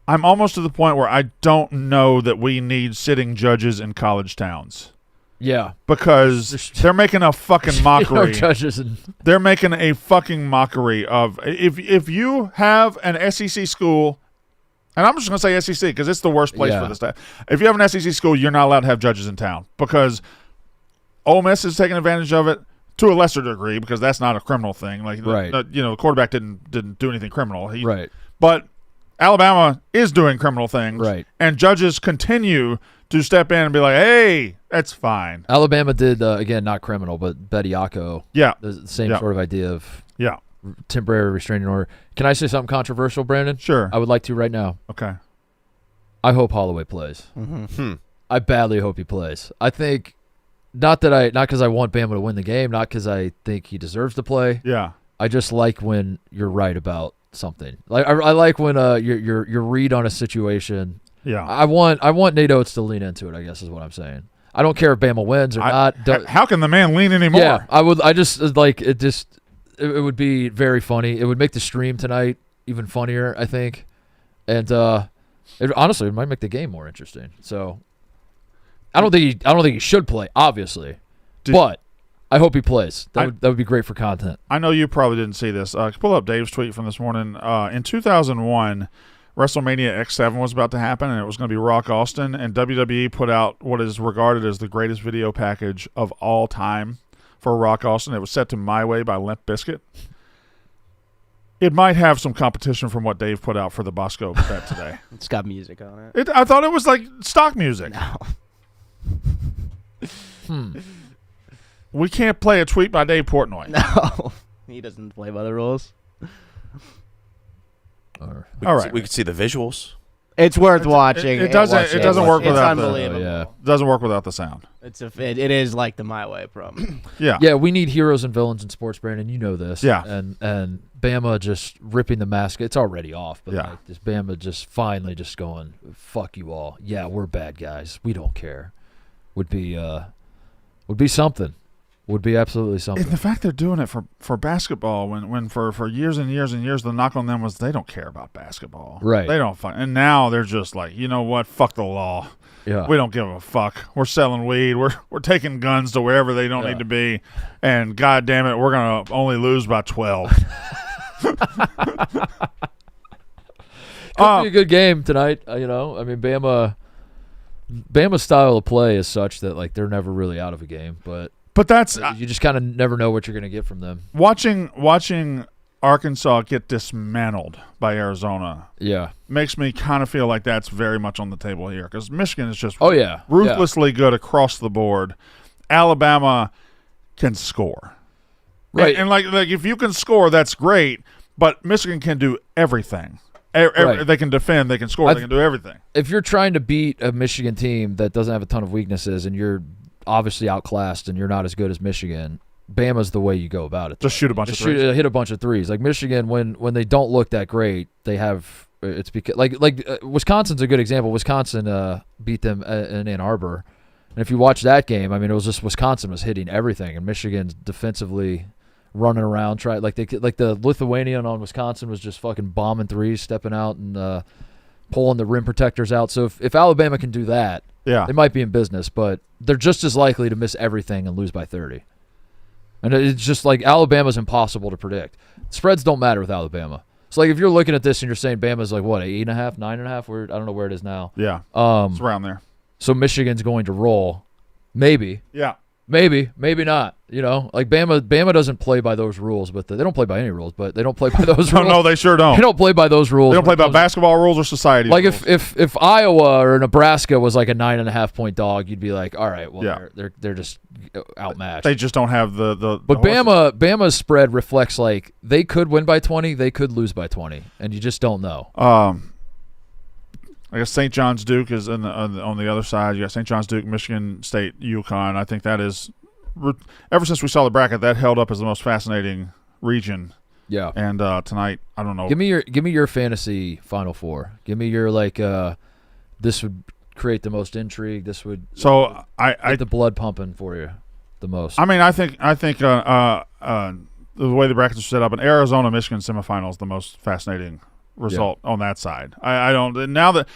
I'm almost to the point where I don't know that we need sitting judges in college towns. Yeah. Because they're making a fucking mockery. Judges They're making a fucking mockery of if you have an SEC school, and I'm just going to say SEC because it's the worst place for this. If you have an SEC school, you're not allowed to have judges in town because Ole Miss is taking advantage of it to a lesser degree because that's not a criminal thing. Like, the quarterback didn't do anything criminal. Right. But Alabama is doing criminal things. Right. And judges continue to step in and be like, hey, that's fine. Alabama did, again, not criminal, but Bediako. Yeah. The same sort of idea of temporary restraining order. Can I say something controversial, Brandon? Sure. I would like to right now. Okay. I hope Holloway plays. Mm-hmm. I badly hope he plays. I think, not because I want Bama to win the game, not because I think he deserves to play. Yeah. I just like when you're right about something. Like I like when your read on a situation. Yeah. I want Nate Oates to lean into it, I guess is what I'm saying. I don't care if Bama wins or not. How can the man lean anymore? Yeah, I would. I just like it. It would be very funny. It would make the stream tonight even funnier, I think, and honestly, it might make the game more interesting. So, I don't think he should play, obviously, but I hope he plays. That would be great for content. I know you probably didn't see this. Pull up Dave's tweet from this morning. In 2001. WrestleMania X7 was about to happen, and it was going to be Rock Austin, and WWE put out what is regarded as the greatest video package of all time for Rock Austin. It was set to My Way by Limp Bizkit. It might have some competition from what Dave put out for the Bosco bet today. It's got music on it. I thought it was like stock music. No. We can't play a tweet by Dave Portnoy. No. He doesn't play by the rules. All right. We could see the visuals. It's worth watching. It doesn't work without it's unbelievable. It doesn't work without the sound. It is like the My Way promo. Yeah. We need heroes and villains in sports, Brandon. You know this. Yeah. And Bama just ripping the mask. It's already off, but yeah. like this Bama just finally just going, fuck you all. Yeah, we're bad guys. We don't care. Would be something. Would be absolutely something. And the fact they're doing it for basketball when for years and years and years the knock on them was they don't care about basketball. Right. They don't and now they're just like, you know what, fuck the law. Yeah. We don't give a fuck. We're selling weed. We're taking guns to wherever they don't need to be. And god damn it, we're gonna only lose by 12. Could be a good game tonight. I mean Bama's style of play is such that like they're never really out of a game, but that's you just kind of never know what you're going to get from them. Watching Arkansas get dismantled by Arizona makes me kind of feel like that's very much on the table here because Michigan is just ruthlessly good across the board. Alabama can score. Right. And like if you can score, that's great, but Michigan can do everything. They can defend, they can score, they can do everything. If you're trying to beat a Michigan team that doesn't have a ton of weaknesses and you're obviously outclassed and you're not as good as Michigan, Bama's the way you go about it. Just shoot a bunch of threes. Hit a bunch of threes. Like Michigan, when they don't look that great, they have it's because Wisconsin's a good example. Wisconsin beat them in Ann Arbor, and if you watch that game, I mean, it was just Wisconsin was hitting everything, and Michigan's defensively running around the Lithuanian on Wisconsin was just fucking bombing threes, stepping out and pulling the rim protectors out. So if Alabama can do that, they might be in business, but they're just as likely to miss everything and lose by 30. And it's just like Alabama's impossible to predict. Spreads don't matter with Alabama. So like if you're looking at this and you're saying Bama's like what, 8.5, 9.5? I don't know where it is now. Yeah, it's around there. So Michigan's going to roll, maybe. Yeah. Maybe not. Like Bama doesn't play by those rules, but they don't play by any rules. But they don't play by those rules. No, they sure don't. They don't play by those rules. They don't play by basketball rules or society. Like rules. if Iowa or Nebraska was like a 9.5 point dog, you'd be like, all right, well they're just outmatched. They just don't have the. But Bama's spread reflects like they could win by 20, they could lose by 20, and you just don't know. I guess St. John's Duke is on the other side. You got St. John's Duke, Michigan State, UConn. I think that is, ever since we saw the bracket, that held up as the most fascinating region. Yeah. And tonight, I don't know. Give me your fantasy Final Four. Give me your this would create the most intrigue. This would get the blood pumping for you the most. I mean, I think the way the brackets are set up, an Arizona Michigan semifinal is the most fascinating result on that side. I don't now that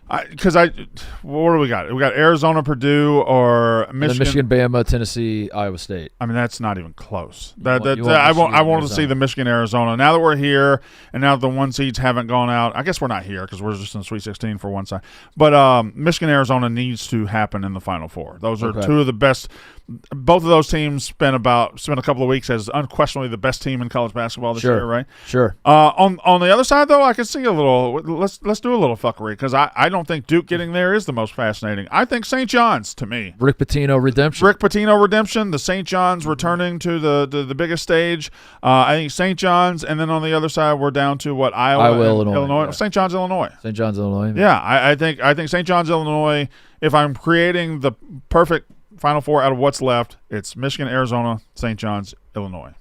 What do we got? We got Arizona, Purdue, or Michigan, Bama, Tennessee, Iowa State. I mean, that's not even close. I wanted to see the Michigan, Arizona. Now that we're here, and now that the 1 seeds haven't gone out, I guess we're not here because we're just in the Sweet 16 for one side. But Michigan, Arizona needs to happen in the Final Four. Those are two of the best. Both of those teams spent a couple of weeks as unquestionably the best team in college basketball this year, right? Sure. On the other side, though, I can see a little. Let's do a little fuckery because I don't think Duke getting there is the most fascinating. I think St. John's to me. Rick Pitino redemption. The St. John's returning to the biggest stage. I think St. John's, and then on the other side, we're down to what Iowa Illinois. Yeah. St. John's, Illinois. St. John's, Illinois. Yeah, I think St. John's, Illinois. If I'm creating the perfect Final Four out of what's left, it's Michigan, Arizona, St. John's, Illinois.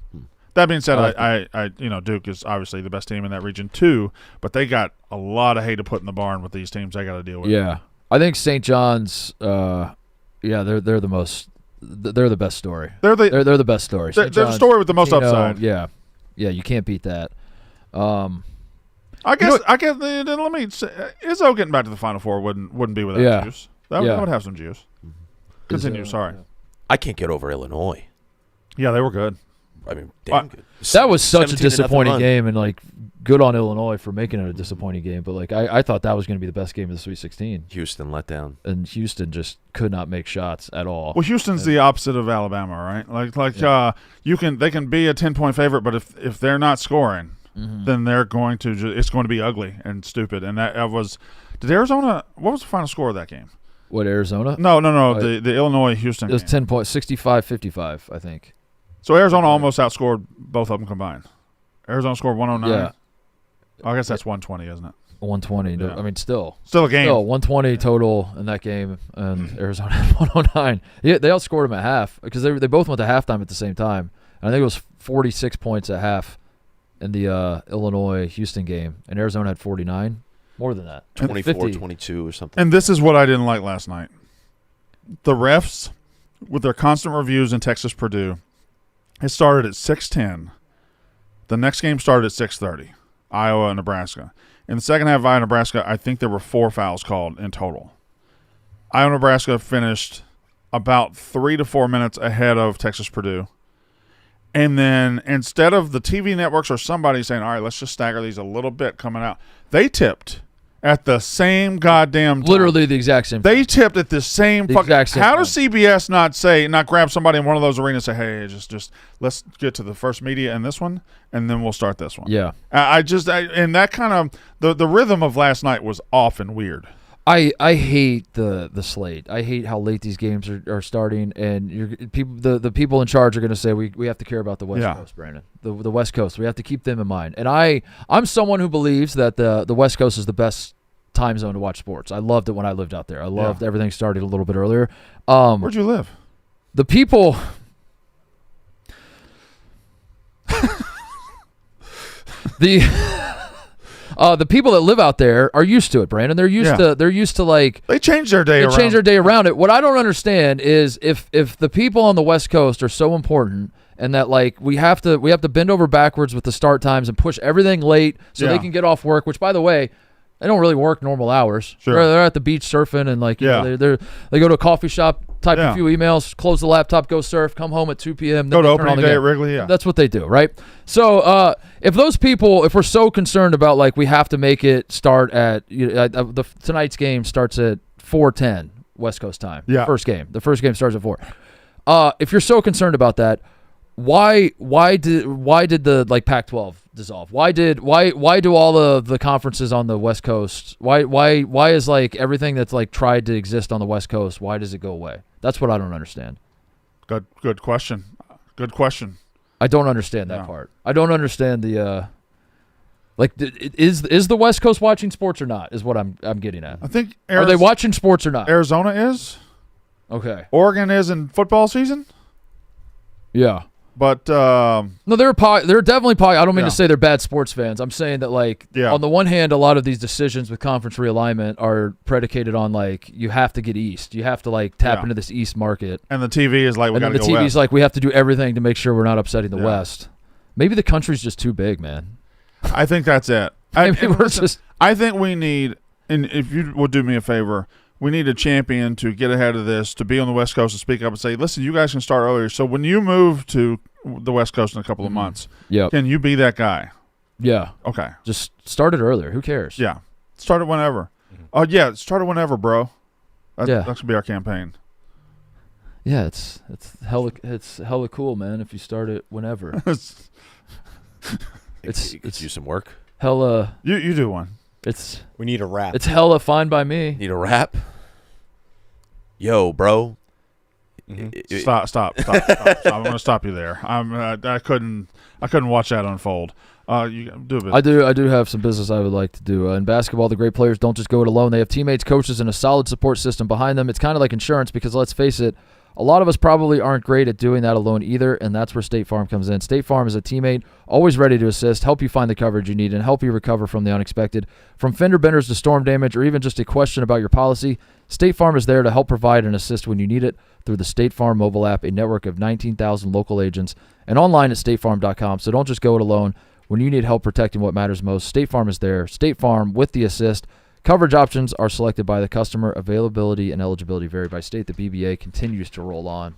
That being said, I Duke is obviously the best team in that region too, but they got a lot of hay to put in the barn with these teams they got to deal with. Yeah, I think St. John's. They're the most. They're the best story. They're the best story. They're the story with the most upside. Yeah, you can't beat that. I guess. Let me say, Izzo getting back to the Final Four wouldn't be without juice. That would have some juice. Continue. Sorry. I can't get over Illinois. Yeah, they were good. I mean, damn good. That was such a disappointing game, and like, good on Illinois for making it a disappointing game. But like, I thought that was going to be the best game of the Sweet 16. Houston let down, and Houston just could not make shots at all. Well, Houston's the opposite of Alabama, right? They can be a 10-point favorite, but if they're not scoring, then they're going to. It's going to be ugly and stupid. And that was. Did Arizona? What was the final score of that game? What, Arizona? No. The Illinois-Houston game. It was 10 points, 65-55, I think. So Arizona almost outscored both of them combined. Arizona scored 109. Yeah. I guess that's 120, isn't it? 120. Yeah. I mean, still a game. Still 120 total in that game, and Arizona had 109. Yeah, they outscored them at half because they both went to halftime at the same time. And I think it was 46 points at half in the Illinois-Houston game, and Arizona had 49. More than that. 24-22 or something. And this is what I didn't like last night. The refs, with their constant reviews in Texas-Purdue, it started at 6:10. The next game started at 6:30, Iowa and Nebraska. In the second half of Iowa-Nebraska, I think there were 4 fouls called in total. Iowa-Nebraska finished about 3 to 4 minutes ahead of Texas-Purdue. And then instead of the TV networks or somebody saying, all right, let's just stagger these a little bit coming out, they tipped at the same goddamn time. Literally the exact same time. They tipped at the same fucking time. How does CBS not grab somebody in one of those arenas and say, hey, just let's get to the first media in this one, and then we'll start this one. Yeah. And that kind of, the rhythm of last night was off and weird. I hate the slate. I hate how late these games are starting, and the people in charge are going to say we have to care about the West Coast, Brandon. The West Coast, we have to keep them in mind. And I'm someone who believes that the West Coast is the best time zone to watch sports. I loved it when I lived out there. I loved everything started a little bit earlier. Where'd you live? The people. The people that live out there are used to it, Brandon. They're used to like they change their day around it. What I don't understand is if the people on the West Coast are so important and that like we have to bend over backwards with the start times and push everything late so they can get off work, which by the way, they don't really work normal hours. Sure. They're at the beach surfing and like they go to a coffee shop, type a few emails, close the laptop, go surf, come home at 2 p.m. Go to opening day at Wrigley. Yeah, that's what they do, right? So if those people, if we're so concerned about like we have to make it start at tonight's game starts at 4:10 West Coast time. Yeah, the first game starts at 4. If you're so concerned about that, why did the like Pac-12 dissolve? Why do all of the conferences on the West Coast? Why is like everything that's like tried to exist on the West Coast? Why does it go away? That's what I don't understand. Good question. Good question. I don't understand that part. I don't understand the is the West Coast watching sports or not? Is what I'm getting at. I think are they watching sports or not? Arizona is. Okay. Oregon is in football season. Yeah. But no, they're definitely I don't mean to say they're bad sports fans. I'm saying that like on the one hand, a lot of these decisions with conference realignment are predicated on like you have to get east, you have to like tap into this east market, and the TV is like we got to go west. And the TV's like we have to do everything to make sure we're not upsetting the West. Maybe the country's just too big, man. I think that's it. I think we need And if you would do me a favor, we need a champion to get ahead of this, to be on the West Coast and speak up and say, listen, you guys can start earlier. So when you move to the West Coast in a couple of months, can you be that guy? Yeah. Okay. Just start it earlier. Who cares? Yeah. Start it whenever. Oh, yeah. Start it whenever, bro. That should be our campaign. Yeah, it's hella cool, man. If you start it whenever, it's you some work. Hella. You do one. We need a rap. It's hella fine by me. Need a rap? Yo, bro. Stop. I'm going to stop you there. I couldn't watch that unfold. You do a bit. I do have some business I would like to do. In basketball, the great players don't just go it alone. They have teammates, coaches, and a solid support system behind them. It's kind of like insurance because, let's face it, a lot of us probably aren't great at doing that alone either, and that's where State Farm comes in. State Farm is a teammate, always ready to assist, help you find the coverage you need, and help you recover from the unexpected. From fender benders to storm damage or even just a question about your policy, State Farm is there to help provide and assist when you need it through the State Farm mobile app, a network of 19,000 local agents, and online at statefarm.com. So don't just go it alone. When you need help protecting what matters most, State Farm is there. State Farm with the assist. Coverage options are selected by the customer. Availability and eligibility vary by state. The BBA continues to roll on.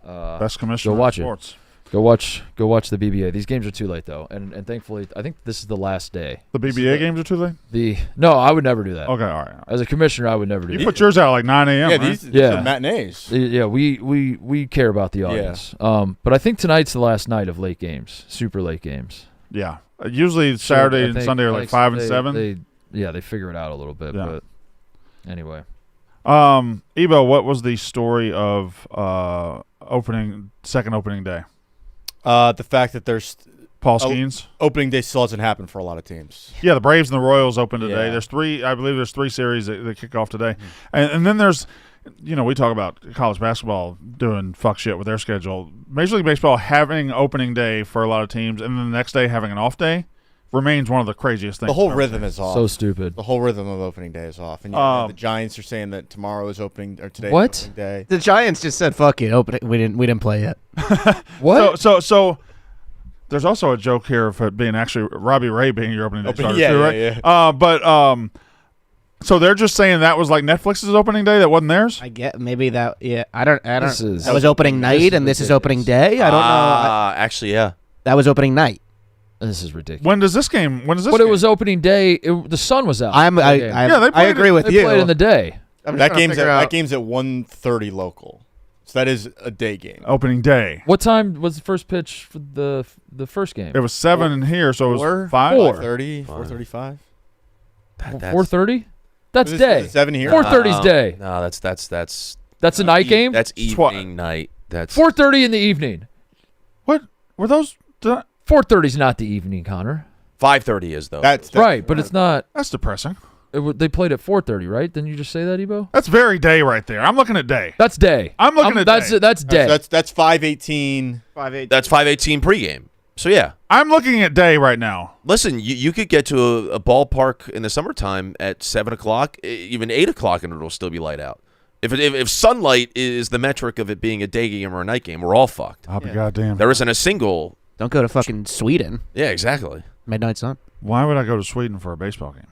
Best commissioner go watch in sports. Go watch the BBA. These games are too late though, and thankfully, I think this is the last day. The BBA games are too late. No, I would never do that. Okay, all right. As a commissioner, I would never do that. You put yours out at like 9 a.m. Yeah, right? these are matinees. Yeah, we care about the audience. Yeah. But I think tonight's the last night of late games, super late games. Yeah, usually Saturday and Sunday are like 5 and 7. They figure it out a little bit, but anyway. Ebo, what was the story of second opening day? The fact that there's Paul Skeens. Opening day still hasn't happened for a lot of teams. Yeah, the Braves and the Royals open today. Yeah. I believe there's 3 series that kick off today. And then there's, we talk about college basketball doing fuck shit with their schedule. Major League Baseball having opening day for a lot of teams and then the next day having an off day remains one of the craziest things. The whole rhythm is off. So stupid. The whole rhythm of opening day is off. And the Giants are saying that tomorrow is opening, or today what? is opening day. The Giants just said, fuck it, open it. We didn't play yet. What? So there's also a joke here of it being actually Robbie Ray being your opening day starter too, right? Yeah. So they're just saying that was like Netflix's opening day, that wasn't theirs? I get maybe that. Yeah, I don't. That was was opening night, and this is opening day. I don't know. Actually, yeah. That was opening night. This is ridiculous. When does this game? But it was opening day. The sun was out. I agree with you. They played in the day. That game's at 1:30 local. So that is a day game. Opening day. What time was the first pitch for the first game? It was 7 in here, so it was 5. 5:30, 4:35. 4:30. That's day. 7 here. 4:30's day. No, that's a night game. That's evening night. That's 4:30 in the evening. What were those? 4:30's not the evening, Connor. 5:30 is though. That's right, but it's not. That's depressing. They played at 4:30, right? Didn't you just say that, Ebo? That's very day right there. I'm looking at day. That's day. I'm looking at day. That's day. That's 5:18. That's 5:18 pregame. So yeah, I'm looking at day right now. Listen, you could get to a ballpark in the summertime at 7 o'clock, even 8 o'clock, and it'll still be light out. If sunlight is the metric of it being a day game or a night game, we're all fucked. I'll be goddamn. There isn't a single. Don't go to fucking Sweden. Yeah, exactly. Midnight sun. Why would I go to Sweden for a baseball game?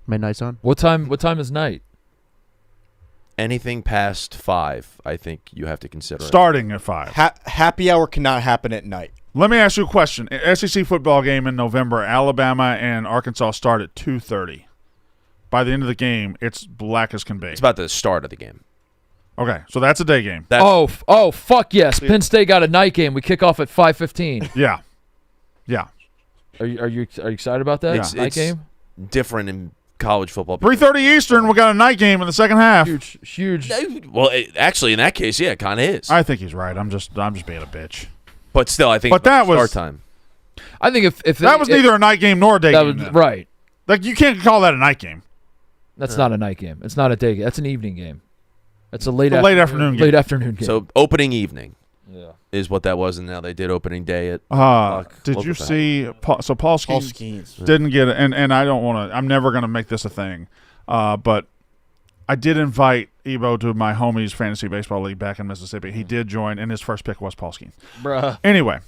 Midnight sun. What time is night? Anything past 5, I think you have to consider. Starting at 5. Happy hour cannot happen at night. Let me ask you a question. SEC football game in November, Alabama and Arkansas start at 2:30. By the end of the game, it's black as can be. It's about the start of the game. Okay, so that's a day game. Oh, fuck yes. Penn State got a night game. We kick off at 5:15. Yeah. Are you excited about that? It's night game? Different in college football. 3:30 Eastern, we got a night game in the second half. Huge. Well, actually, in that case, yeah, it kind of is. I think he's right. I'm just being a bitch. But still, I think. But that was start time. I think if that was neither a night game nor a day game. Right. Like you can't call that a night game. That's not a night game. It's not a day game. That's an evening game. It's a late afternoon game. Late afternoon game. So opening evening. Is what that was, and now they did opening day at. Did you see? Paul Skeens didn't get it, and I don't want to. I'm never going to make this a thing, but I did invite Ebo to my homie's fantasy baseball league back in Mississippi. He did join, and his first pick was Paul Skeens. Bruh. Anyway,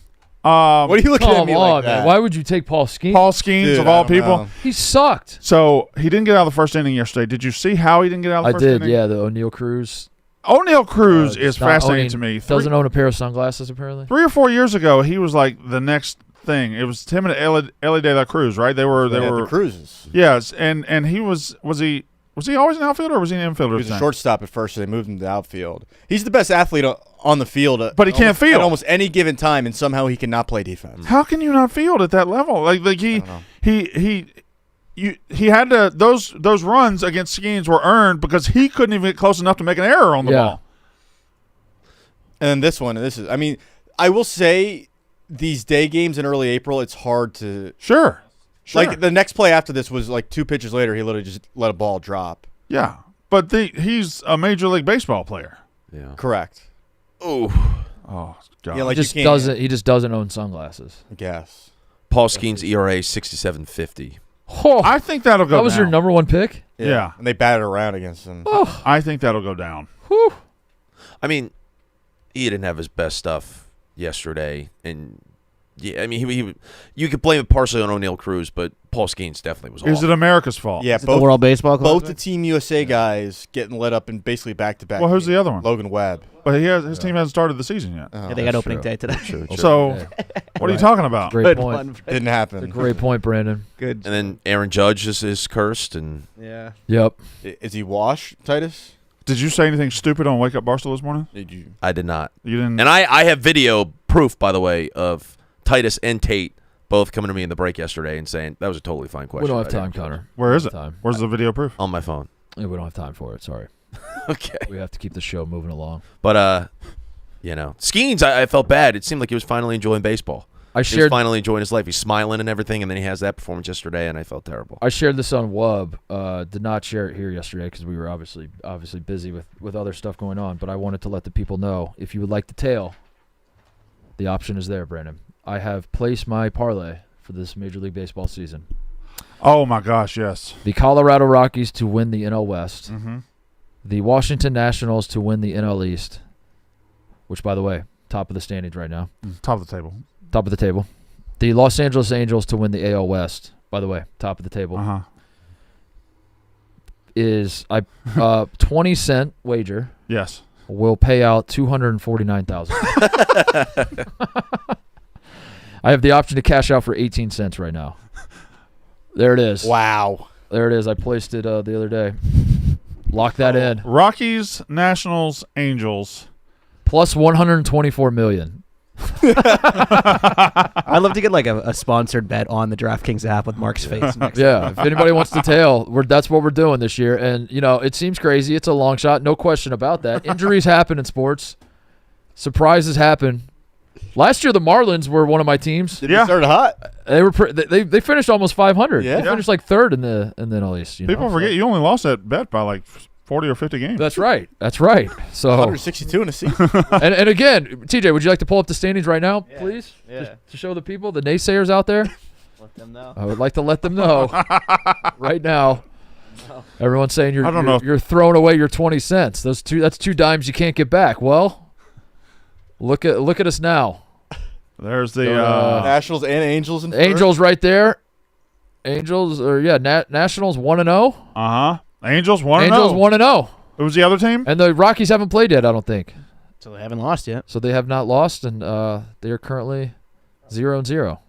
What are you looking at me like that? Man. Why would you take Paul Skeens? Paul Skeens, of all people. Know. He sucked. So he didn't get out of the first inning yesterday. Did you see how he didn't get out of the first inning? Yeah, the O'Neal Cruz. O'Neal Cruz is fascinating to me. Doesn't own a pair of sunglasses, apparently. 3 or 4 years ago, he was like the next thing. It was him and Ellie De La Cruz, right? They were the Cruzes. Yes, and he was he always an outfielder or was he an infielder? He was a shortstop at first, so they moved him to the outfield. He's the best athlete on the field, but he can't field at almost any given time, and somehow he cannot play defense. How can you not field at that level? Like he had to those runs against Skeens were earned because he couldn't even get close enough to make an error on the ball. And this one, I mean, I will say these day games in early April, it's hard to Sure. Like the next play after this was like 2 pitches later, he literally just let a ball drop. Yeah, but he's a Major League Baseball player. Yeah, correct. Oh, God. Yeah, like he just doesn't own sunglasses. I guess. Paul Skeens' ERA 67.50. Oh, I think that'll go down. That was your number one pick? Yeah. And they batted around against him. Oh. I think that'll go down. Whew. I mean, he didn't have his best stuff yesterday, and yeah, I mean, you could blame it partially on O'Neal Cruz, but Paul Skeens definitely was. Is it America's fault? Yeah, the World Baseball Classic? Both the Team USA guys getting let up in basically back-to-back. Well, who's the other one? Logan Webb. But his team hasn't started the season yet. Yeah, they got opening day today. True. So, what are you talking about? Great point. Didn't happen. Great point, Brandon. Good. And then Aaron Judge is cursed, and Yeah. Yep. Is he washed, Titus? Did you say anything stupid on Wake Up Barstool this morning? Did you? I did not. You didn't. And I have video proof, by the way, of Titus and Tate both coming to me in the break yesterday and saying that was a totally fine question. We don't have time, Connor. Where is it? Where's the video proof? On my phone. Yeah, we don't have time for it. Sorry. Okay. We have to keep the show moving along. But Skeens, I felt bad. It seemed like he was finally enjoying baseball. He was finally enjoying his life. He's smiling and everything, and then he has that performance yesterday, and I felt terrible. I shared this on Wub. Did not share it here yesterday because we were obviously busy with other stuff going on. But I wanted to let the people know, if you would like the tail, the option is there, Brandon. I have placed my parlay for this Major League Baseball season. Oh, my gosh, yes. The Colorado Rockies to win the NL West. Mm-hmm. The Washington Nationals to win the NL East, which, by the way, top of the standings right now. Top of the table. Top of the table. The Los Angeles Angels to win the AL West, by the way, top of the table. Uh-huh. Is 20-cent wager. Yes. Will pay out $249,000. I have the option to cash out for 18 cents right now. There it is. Wow. There it is. I placed it the other day. Lock that in. Rockies, Nationals, Angels. Plus $124 million. I'd love to get like a sponsored bet on the DraftKings app with Mark's face next to Yeah, if anybody wants to tail, that's what we're doing this year. And, it seems crazy. It's a long shot. No question about that. Injuries happen in sports. Surprises happen. Last year, the Marlins were one of my teams. Did they start hot? They were they finished almost 500. Yeah. They finished like third in the NL East. People forget you only lost that bet by like 40 or 50 games. That's right. So 162 in a season. and again, TJ, would you like to pull up the standings right now, please? Yeah. To show the people, the naysayers out there? Let them know. I would like to let them know right now. No. Everyone's saying you're throwing away your 20 cents. That's 2 dimes you can't get back. Well, look at us now. There's the Nationals and Angels. Angels right there. Nationals 1-0. Uh-huh. Angels 1-0. Angels 1-0. Who was the other team? And the Rockies haven't played yet, I don't think. So they haven't lost yet. So they have not lost, and they are currently 0-0.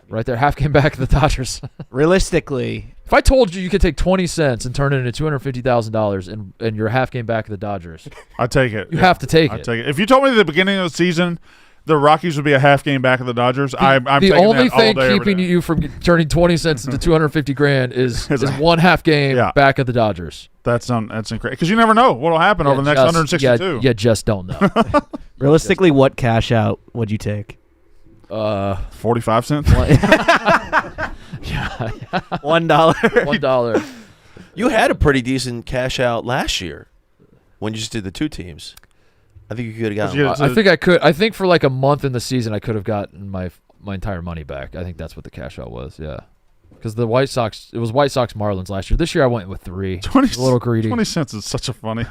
Right there, half game back of the Dodgers. Realistically, if I told you could take 20 cents and turn it into $250,000 and you're half game back of the Dodgers, I take it. You have to take it. If you told me at the beginning of the season the Rockies would be a half game back of the Dodgers, I'm the taking only that all thing day, keeping you from turning 20 cents into $250,000 is one half game back of the Dodgers. That's incredible because you never know what will happen over the next 162. You just don't know. Realistically, what cash out would you take? 45 cents. $1. $1. You had a pretty decent cash out last year when you just did the 2 teams. I think you could have gotten. I think I could. I think for like a month in the season, I could have gotten my entire money back. I think that's what the cash out was. Yeah, because the White Sox, it was White Sox Marlins last year. This year I went with 3. 20, a little greedy. 20 cents is such a funny.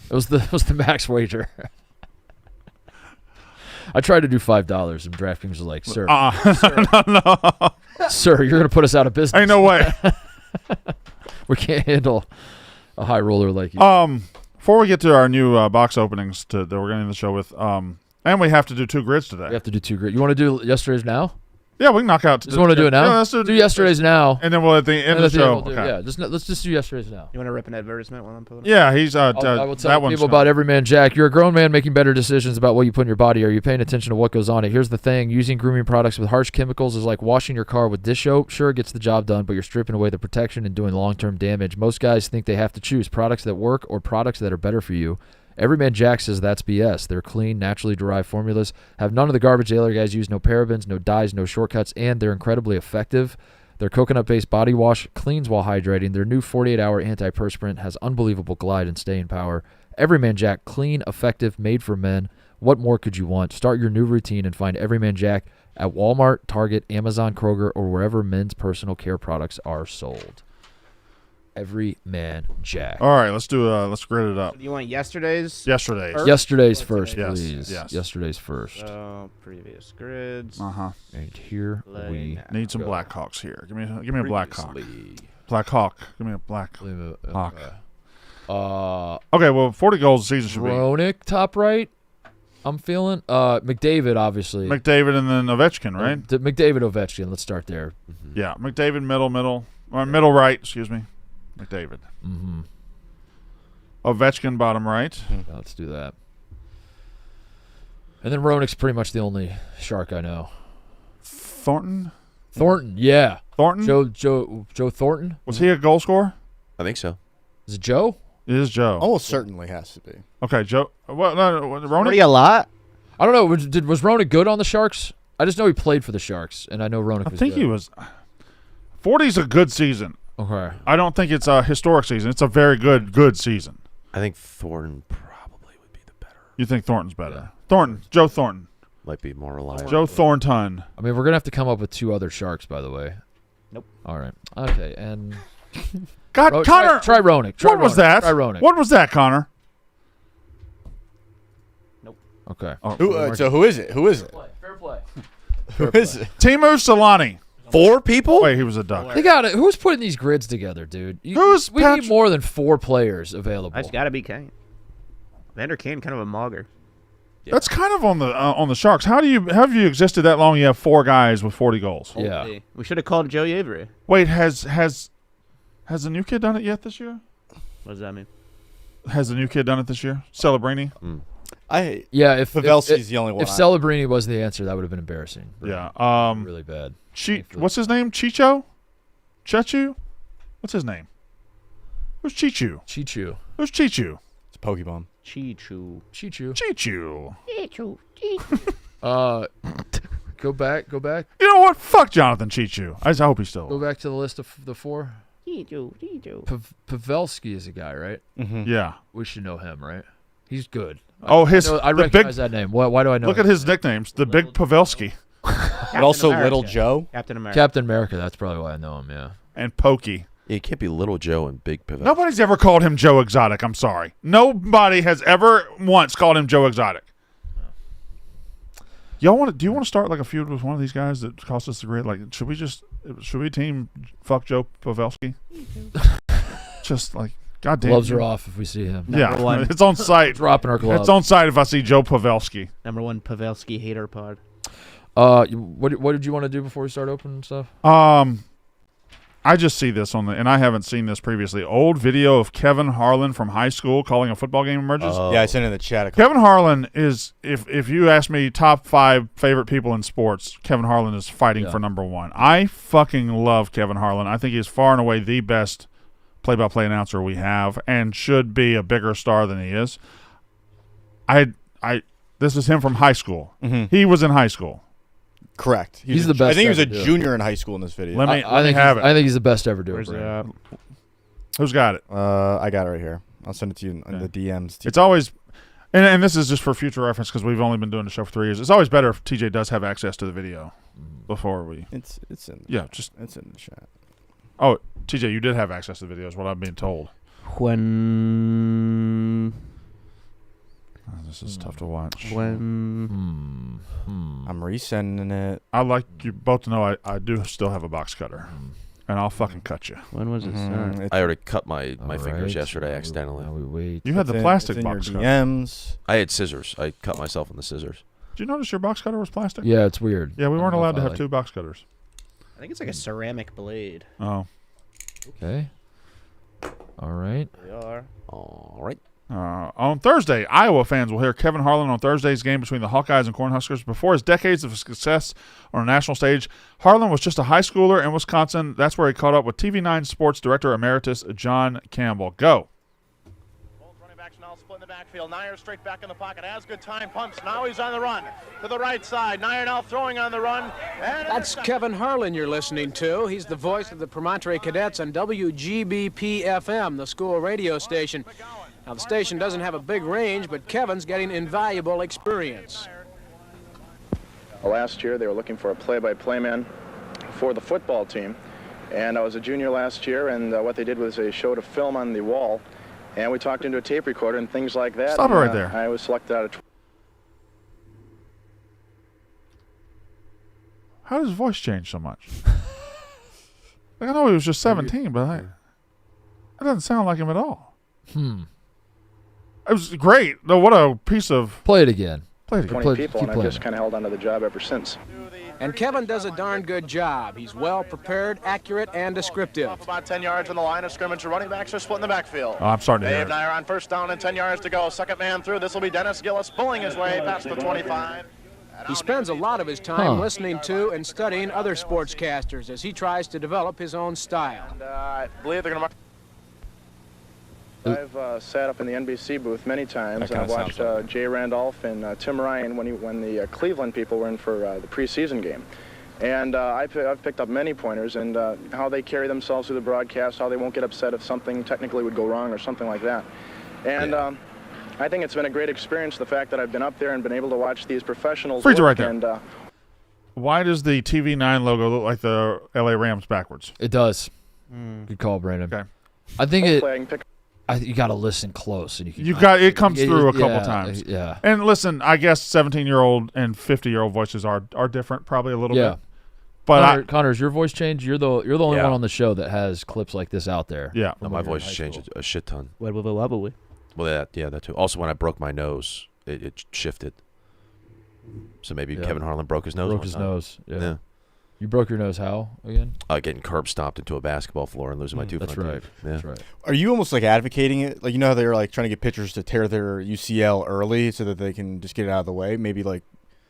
It was the max wager. I tried to do $5, and DraftKings was like, "Sir, no. sir, you're gonna put us out of business. Ain't no way." We can't handle a high roller like you. Before we get to our new box openings that we're going to end the show with, and we have to do 2 grids today. We have to do 2 grids. You want to do yesterday's now? Yeah, we can knock out. Just want to do it now? Yeah, let's do yesterday's now. And then we'll at the end of the show. Yeah, let's just do yesterday's now. You want to rip an advertisement while I'm pulling it? Yeah, he's. I will tell people about Every Man Jack. You're a grown man making better decisions about what you put in your body. Are you paying attention to what goes on it? Here's the thing. Using grooming products with harsh chemicals is like washing your car with dish soap. Sure, it gets the job done, but you're stripping away the protection and doing long-term damage. Most guys think they have to choose products that work or products that are better for you. Every Man Jack says that's BS. Their clean, naturally derived formulas have none of the garbage the other guys use, no parabens, no dyes, no shortcuts, and they're incredibly effective. Their coconut-based body wash cleans while hydrating. Their new 48-hour antiperspirant has unbelievable glide and staying power. Every Man Jack, clean, effective, made for men. What more could you want? Start your new routine and find Every Man Jack at Walmart, Target, Amazon, Kroger, or wherever men's personal care products are sold. Every Man Jack. All right, let's grid it up. So do you want yesterday's? Yesterday's. First? Yesterday's first, Yes, please. yes. Yesterday's first. Previous grids. Uh-huh. And here we need some go. Blackhawks here. Give me a Black Hawk. Previously. Black Hawk. Give me a Black Hawk. Okay. Okay, well, 40 goals a season should be. Ronick, top right. I'm feeling. McDavid, obviously. McDavid and then Ovechkin, right? McDavid, Ovechkin. Let's start there. Mm-hmm. Yeah, McDavid, middle right, excuse me. McDavid. Mm-hmm. Ovechkin, bottom right. Let's do that. And then Ronick's pretty much the only Shark I know. Thornton, yeah. Thornton? Joe Thornton? Was he a goal scorer? I think so. Is it Joe? It is Joe. Almost certainly has to be. Okay, Joe. What? No, Ronick? Pretty a lot. I don't know. Was Ronick good on the Sharks? I just know he played for the Sharks, and I know Ronick was I think good. he was. 40's a good season. Okay. I don't think it's a historic season. It's a very good season. I think Thornton probably would be the better. You think Thornton's better? Yeah. Thornton. Joe Thornton. Might be more reliable. Joe Thornton. I mean, we're going to have to come up with 2 other Sharks, by the way. Nope. All right. Okay, and... God, Connor. Try Ronick. What was that? Try Ronick. What was that, Connor? Nope. Okay. Oh, So who is it? Who is it? Fair play. Who is it? Timu Solani. 4 people? Wait, he was a duck. They got it. Who's putting these grids together, dude? We need more than 4 players available. That's got to be Kane. Vander Kane, kind of a mogger. Yeah. That's kind of on the Sharks. How have you existed that long? You have 4 guys with 40 goals. Yeah. We should have called Joe Avery. Wait, has the new kid done it yet this year? What does that mean? Has the new kid done it this year? Celebrini? If Pavelski's the only one. If Celebrini was the answer, that would have been embarrassing. Yeah. Really bad. What's his name? Chicho? Chechu? What's his name? Who's Chichu? Chichu. Who's Chichu? It's Pokemon. Chichu. Chichu. Go back. You know what? Fuck Jonathan Chichu. I hope he's still. Go back to the list of the 4. Chichu. Pavelski is a guy, right? Mm-hmm. Yeah. We should know him, right? He's good. I recognize that name. Why do I know? Look at his nicknames. The Big Pavelski But also America. Little Joe. Captain America. Captain America. That's probably why I know him. Yeah. and Pokey. Yeah, it can't be Little Joe and Big Pavel. Nobody's ever called him Joe Exotic. I'm sorry. Nobody has ever once called him Joe Exotic. Do you want to start like a feud with one of these guys that cost us the grid? Like, should we team fuck Joe Pavelski? Just like, goddamn. Gloves are off if we see him. Yeah, one. it's on site. Dropping our gloves. It's on site if I see Joe Pavelski. #1 Pavelski hater pod. What did you want to do before we start opening stuff? I just see this and I haven't seen this previously. Old video of Kevin Harlan from high school calling a football game emerges. Yeah, I sent it in the chat. Kevin Harlan is, if you ask me top 5 favorite people in sports, Kevin Harlan is fighting for #1. I fucking love Kevin Harlan. I think he's far and away the best play-by-play announcer we have and should be a bigger star than he is. This is him from high school. Mm-hmm. He was in high school. Correct. He's the best. I think he was a ever junior in high school in this video. Let me have it. I think he's the best ever doing Where's it. Who's got it? I got it right here. I'll send it to you in the DMs. It's always, and this is just for future reference because we've only been doing the show for 3 years. It's always better if TJ does have access to the video before we. It's in. It's in the chat. Oh, TJ, you did have access to the video, is what I'm being told. When Oh, this is tough to watch. when I'm resending it. I'd like you both to know I do still have a box cutter, and I'll fucking cut you. When was it sent? I already cut my fingers yesterday accidentally. Now we wait. You had the plastic box cutter. DMs. I had scissors. I cut myself on the scissors. Did you notice your box cutter was plastic? Yeah, it's weird. Yeah, we weren't allowed to have 2 box cutters. I think it's like a ceramic blade. Oh. Okay. All right. We are. All right. On Thursday, Iowa fans will hear Kevin Harlan on Thursday's game between the Hawkeyes and Cornhuskers. Before his decades of success on a national stage, Harlan was just a high schooler in Wisconsin. That's where he caught up with TV9 Sports Director Emeritus John Campbell. Go. Running backs now split in the backfield. Nair straight back in the pocket. Has good time. Pumps. Now he's on the run to the right side. Nair now throwing on the run. And That's Kevin Harlan you're listening to. He's the voice of the Promontory Cadets on WGBP-FM, the school radio station. Now, the station doesn't have a big range, but Kevin's getting invaluable experience. Last year, they were looking for a play-by-play man for the football team. And I was a junior last year, and what they did was they showed a film on the wall, and we talked into a tape recorder and things like that. Stop it right there. I was selected out of... How does his voice change so much? Like, I know he was just 17, but that doesn't sound like him at all. It was great. No, what a piece of... Play it again. Play it again. 20 people, and I've just kind of held onto the job ever since. And Kevin does a darn good job. He's well prepared, accurate, and descriptive. About 10 yards on the line of scrimmage. The running backs are split in the backfield. Oh, I'm starting to hear Dave it. Nair on first down and 10 yards to go. Second man through. This will be Dennis Gillis pulling his way past the 25. He spends a lot of his time listening to and studying other sportscasters as he tries to develop his own style. And I believe they're going to... I've sat up in the NBC booth many times, and I've watched Jay Randolph and Tim Ryan when the Cleveland people were in for the preseason game. And I've picked up many pointers, and how they carry themselves through the broadcast, how they won't get upset if something technically would go wrong or something like that. And I think it's been a great experience, the fact that I've been up there and been able to watch these professionals Freeze it work. right there. Why does the TV9 logo look like the LA Rams backwards? It does. Good call, Brandon. Okay. I think it... you got to listen close, and it comes through a couple times. Yeah. And listen, I guess 17-year-old and 50-year-old voices are different, probably a little bit. But Connor, has your voice changed? You're the only one on the show that has clips like this out there. Yeah. No, my voice has changed a shit ton. Wobbly. Well, that too. Also, when I broke my nose, it shifted. So maybe Kevin Harlan broke his nose. Broke his nose. Yeah. You broke your nose how again? Getting curb stomped into a basketball floor and losing my two front teeth. Yeah. That's right. Are you almost like advocating it? Like, you know how they're like trying to get pitchers to tear their UCL early so that they can just get it out of the way? Maybe like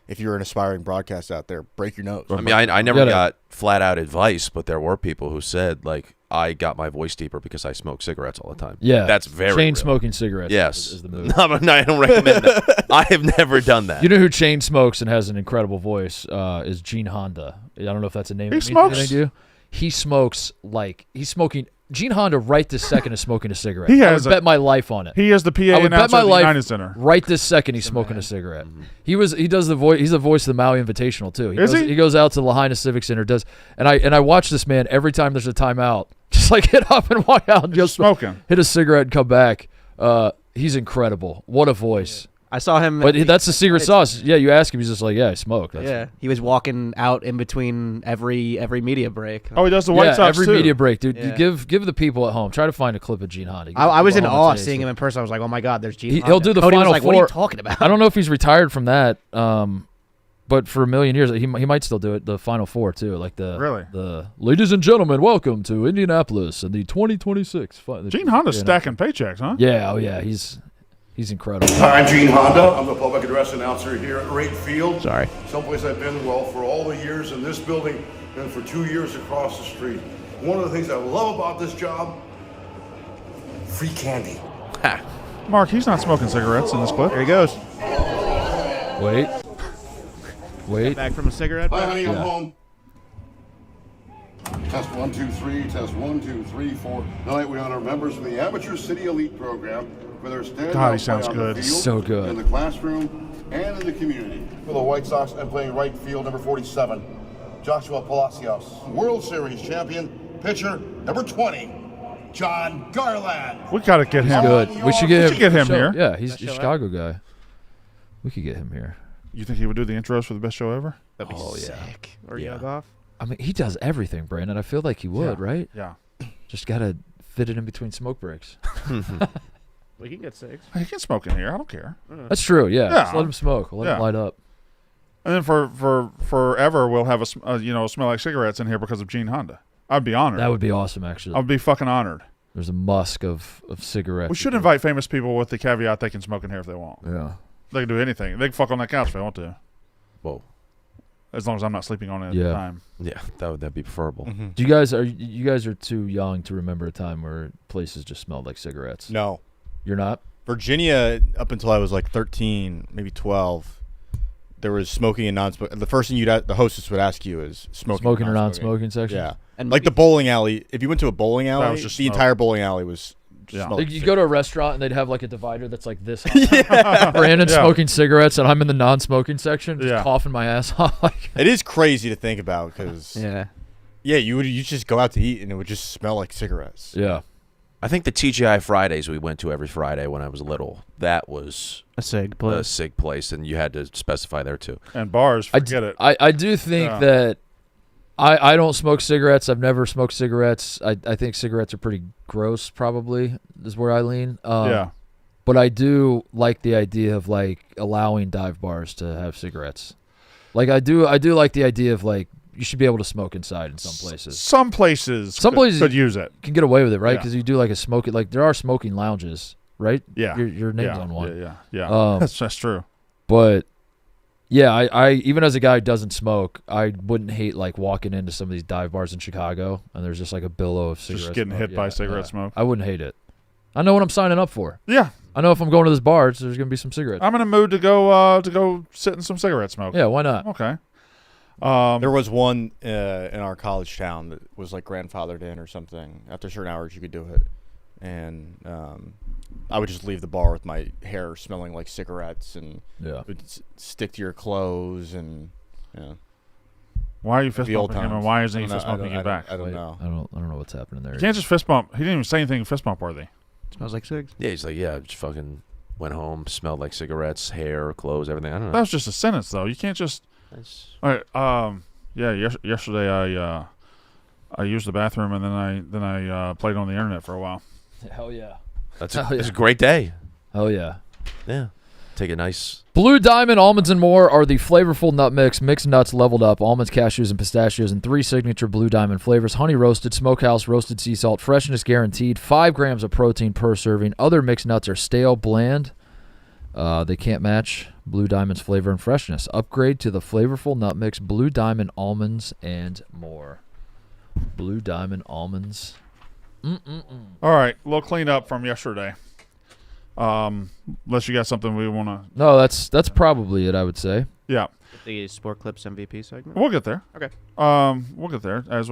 if you're an aspiring broadcast out there, break your nose. I mean, I never got flat out advice, but there were people who said, like, I got my voice deeper because I smoke cigarettes all the time. Yeah. That's very chain real. Smoking cigarettes. Yes. Is the move. No, I don't recommend that. I have never done that. You know who chain smokes and has an incredible voice is Gene Honda. I don't know if that's a name. He smokes. He smokes like he's smoking. Gene Honda right this second is smoking a cigarette. He I has would bet my life on it. He is the PA I would bet announcer my at the life United Center. right this second he's smoking a cigarette. Mm-hmm. He does the voice. He's the voice of the Maui Invitational too. He goes out to the Lahaina Civic Center. And I watch this man every time there's a timeout. Just like get up and walk out and just smoking, hit a cigarette and come back. He's incredible. What a voice. I saw him. But that's the secret sauce. Yeah, you ask him, he's just like, yeah, I smoke. He was walking out in between every media break. Oh, he does the White Sox every too. media break, dude. Yeah. Give the people at home. Try to find a clip of Gene Honda. I was in awe seeing him in person. I was like, oh my God, there's Gene Honda. He'll do the Cody Final was like, Four. What are you talking about? I don't know if he's retired from that, but for a million years, he might still do it. The Final Four too, like the ladies and gentlemen, welcome to Indianapolis and the 2026. Gene Honda's stacking paychecks, huh? Yeah, he's incredible. Hi, I'm Gene Honda. I'm the public address announcer here at Wright Field. Sorry. Someplace I've been, for all the years in this building and for 2 years across the street. One of the things I love about this job, free candy. Mark, he's not smoking cigarettes in this clip. There he goes. Wait. Back from a cigarette. Hi, honey, I'm home. Test 1, 2, 3. Test 1, 2, 3, 4. Tonight we honor members of the Amateur City Elite Program for their standout God, he play sounds on the good. field, So good. in the classroom, and in the community. For the White Sox, I'm playing right field, number 47, Joshua Palacios. World Series champion, pitcher, number 20, John Garland. We got to get him. Good. We should get him here. Yeah, he's a Chicago guy. We could get him here. You think he would do the intros for the best show ever? That'd be sick. Or Yeah. Young off. I mean, he does everything, Brandon. I feel like he would, right? Yeah. Just gotta fit it in between smoke breaks. We can get 6. He can smoke in here. I don't care. That's true. Yeah. Yeah. Just let him smoke. Let him light up. And then for forever, we'll have a smell like cigarettes in here because of Gene Honda. I'd be honored. That would be awesome, actually. I'd be fucking honored. There's a musk of cigarettes. We should invite famous people with the caveat they can smoke in here if they want. Yeah. They can do anything. They can fuck on that couch if they want to. Whoa. As long as I'm not sleeping on it at the time. Yeah, that'd be preferable. Mm-hmm. Do you guys are too young to remember a time where places just smelled like cigarettes? No. You're not? Virginia, up until I was like 13, maybe 12, there was smoking and non-smoking. The first thing the hostess would ask you is smoking or non-smoking section? Yeah. And like the bowling alley, if you went to a bowling alley, was just the smoke. entire bowling alley was Like you go to a restaurant and they'd have like a divider that's like this. Brandon smoking cigarettes and I'm in the non-smoking section, just coughing my ass off. It is crazy to think about because you just go out to eat and it would just smell like cigarettes. Yeah. I think the TGI Fridays we went to every Friday when I was little, that was a sig place. A sig place, and you had to specify there too. And bars, forget it. I do think that I don't smoke cigarettes. I've never smoked cigarettes. I think cigarettes are pretty gross, probably, is where I lean. But I do like the idea of, like, allowing dive bars to have cigarettes. Like, I do like the idea of, like, you should be able to smoke inside in some places. Some places could use it. Can get away with it, right? Because you do like a smoking, like there are smoking lounges, right? Yeah. Your name's on one. Yeah. That's true. But yeah, I even as a guy who doesn't smoke, I wouldn't hate like walking into some of these dive bars in Chicago and there's just like a billow of cigarettes. Just getting hit by cigarette smoke. I wouldn't hate it. I know what I'm signing up for. Yeah. I know if I'm going to this bar, there's gonna be some cigarettes. I'm in a mood to go sit in some cigarette smoke. Yeah, why not? Okay. There was one in our college town that was like grandfathered in or something. After certain hours, you could do it, and I would just leave the bar with my hair smelling like cigarettes, and it would stick to your clothes, and Why are you fist bumping him, and why isn't he fist bumping you back? I don't know. I don't know what's happening there. You can't just fist bump. He didn't even say anything fist bump worthy. Smells like cigs. Yeah, he's like, just fucking went home, smelled like cigarettes, hair, clothes, everything. I don't know. That was just a sentence, though. You can't just. All right. Yesterday I used the bathroom and then I played on the internet for a while. Hell yeah. It's a great day. Hell yeah. Yeah. Take a nice. Blue Diamond Almonds and More are the flavorful nut mix, mixed nuts leveled up, almonds, cashews, and pistachios in 3 signature Blue Diamond flavors: honey roasted, smokehouse, roasted sea salt, freshness guaranteed, 5 grams of protein per serving. Other mixed nuts are stale, bland. They can't match Blue Diamond's flavor and freshness. Upgrade to the flavorful nut mix, Blue Diamond Almonds and More. Blue Diamond Almonds. All right, a little cleanup from yesterday. Unless you got something we want to. No, that's probably it, I would say. Yeah. The Sport Clips MVP segment? We'll get there. Okay. We'll get there as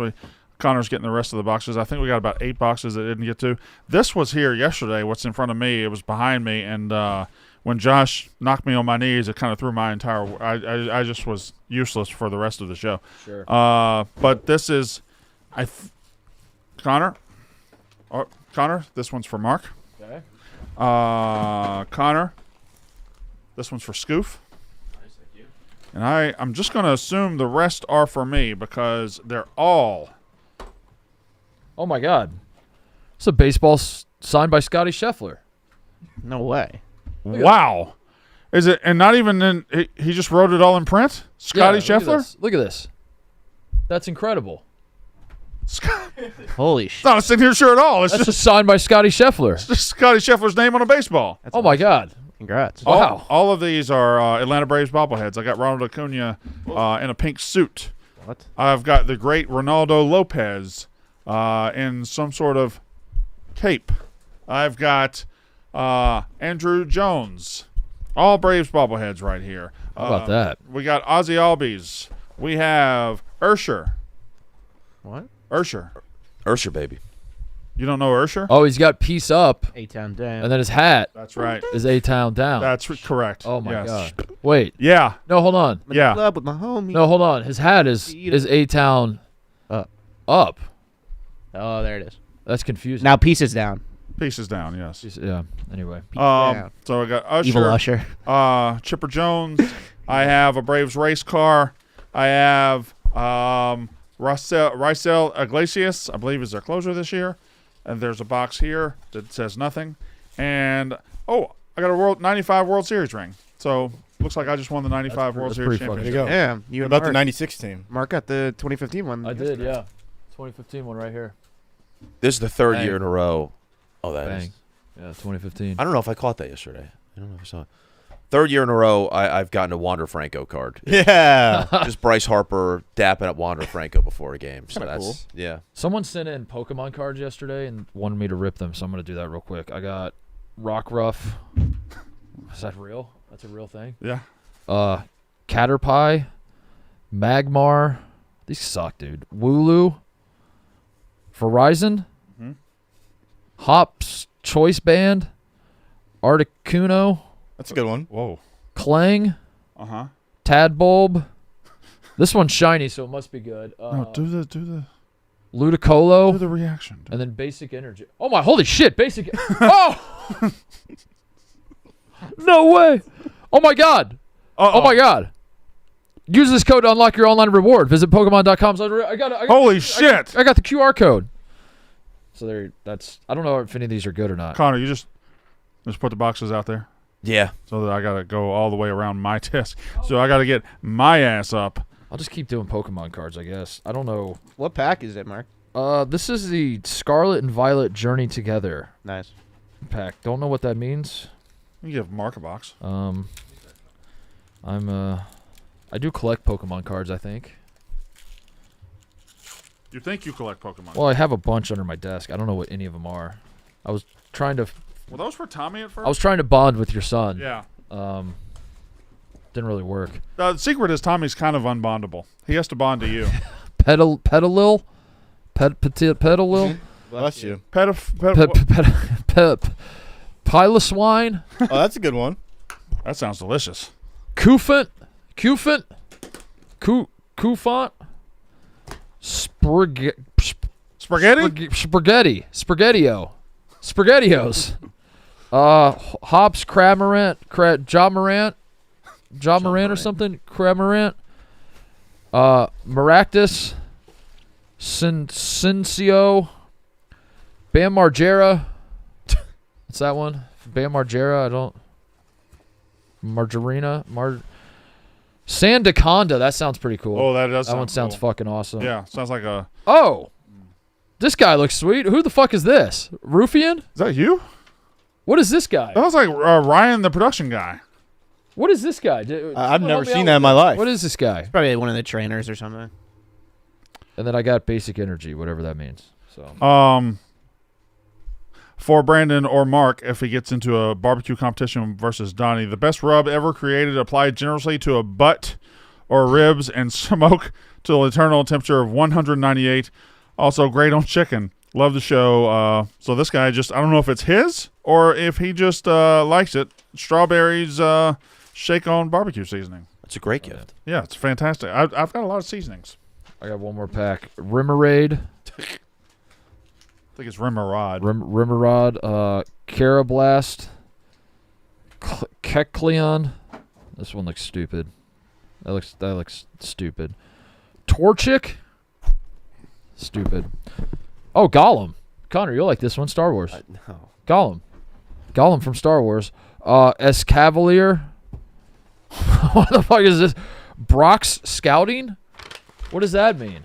Connor's getting the rest of the boxes. I think we got about 8 boxes that didn't get to. This was here yesterday. What's in front of me, it was behind me, and when Josh knocked me on my knees, it kind of threw my entire. I just was useless for the rest of the show. Sure. But this is, Connor. Oh, Connor, this one's for Mark. Okay. Connor, this one's for Scoof. Nice, thank you. And I'm just going to assume the rest are for me because they're all. Oh my God. It's a baseball signed by Scotty Scheffler. No way. Wow. Is it? And not even in. He just wrote it all in print? Scotty Scheffler? Look at this. That's incredible. Holy shit. It's not a signature shirt at all. It's That's just signed by Scotty Scheffler. It's just Scotty Scheffler's name on a baseball. That's my God. Congrats. Wow. All of these are Atlanta Braves bobbleheads. I got Ronald Acuna in a pink suit. What? I've got the great Ronaldo Lopez in some sort of cape. I've got Andrew Jones. All Braves bobbleheads right here. How about that? We got Ozzie Albies. We have Ursher. What? Ursher, baby. You don't know Ursher? Oh, he's got Peace Up. A-Town down. And then his hat. That's right. Is A-Town Down. That's correct. Oh, my yes. God. Wait. Yeah. No, hold on. Yeah. Club with my homie. No, hold on. His hat is A-Town up. Oh, there it is. That's confusing. Now Pieces down. Pieces down, yes. Yeah. Anyway. So I got Usher. Evil Usher. Chipper Jones, I have a Braves race car. I have Rysel Iglesias, I believe is their closer this year. And there's a box here that says nothing. And, I got a 95 World Series ring. So, looks like I just won the 95 World Series championship. There you go. Yeah. You What about the 96 team? Mark got the 2015 one. I did, yeah. 2015 one right here. This is the third Bang. year in a row. Oh, that Bang. is. Yeah, 2015. I don't know if I caught that yesterday. I don't know if I saw it. Third year in a row, I've gotten a Wander Franco card. Yeah. Just Bryce Harper dapping up Wander Franco before a game. So that's cool. yeah. Someone sent in Pokemon cards yesterday and wanted me to rip them, so I'm going to do that real quick. I got Rockruff. Is that real? That's a real thing? Yeah. Caterpie. Magmar. These suck, dude. Wooloo. Verizon. Mm-hmm. Hops Choice Band. Articuno. That's a good one. Whoa. Clang. Uh-huh. Tadbulb. This one's shiny, so it must be good. No, do the Ludicolo. reaction. And then Basic Energy. Oh my, holy shit, Basic. Oh! No way. Oh my God. Uh-oh. Oh my God. Use this code to unlock your online reward. Visit Pokemon.com. Holy shit. I got the QR code. So there, I don't know if any of these are good or not. Connor, you just put the boxes out there. Yeah. So that I got to go all the way around my desk. So I got to get my ass up. I'll just keep doing Pokemon cards, I guess. I don't know. What pack is it, Mark? This is the Scarlet and Violet Journey Together Nice. pack. Don't know what that means. You give Mark a box. I do collect Pokemon cards, I think. You think you collect Pokemon? Well, I have a bunch under my desk. I don't know what any of them are. I was trying to Were those for Tommy at first? I was trying to bond with your son. Yeah. Didn't really work. The secret is Tommy's kind of unbondable. He has to bond to you. Petalil? Bless you. Piloswine? Oh, that's a good one. That sounds delicious. Kufant? Kufant? Spaghetti? Spaghettios. Hops, Cramorant, Ja Morant or something? Cramorant. Maractus. Cincio. Bam Margera. What's that one? Bam Margera, I don't. Margarina. Sandaconda, that sounds pretty cool. Oh, that does. That one sounds cool. fucking awesome. Yeah, sounds like a. Oh, this guy looks sweet. Who the fuck is this? Rufian? Is that you? What is this guy? That was like Ryan, the production guy. What is this guy? I've never seen that in my life. What is this guy? Probably one of the trainers or something. And then I got Basic Energy, whatever that means. So. For Brandon or Mark, if he gets into a barbecue competition versus Donnie, the best rub ever created applied generously to a butt or ribs and smoke to an eternal temperature of 198. Also great on chicken. Love the show. So this guy I don't know if it's his or if he just likes it. Strawberries shake on barbecue seasoning. That's a great gift. Yeah, it's fantastic. I've got a lot of seasonings. I got one more pack. Rimmerade. I think it's Rimmerod. Rimmerod. Carablast. Kecleon. This one looks stupid. That looks stupid. Torchic. Stupid. Oh, Gollum. Connor, you'll like this one. Star Wars. No. Gollum from Star Wars. Escavalier. What the fuck is this? Brock's Scouting? What does that mean?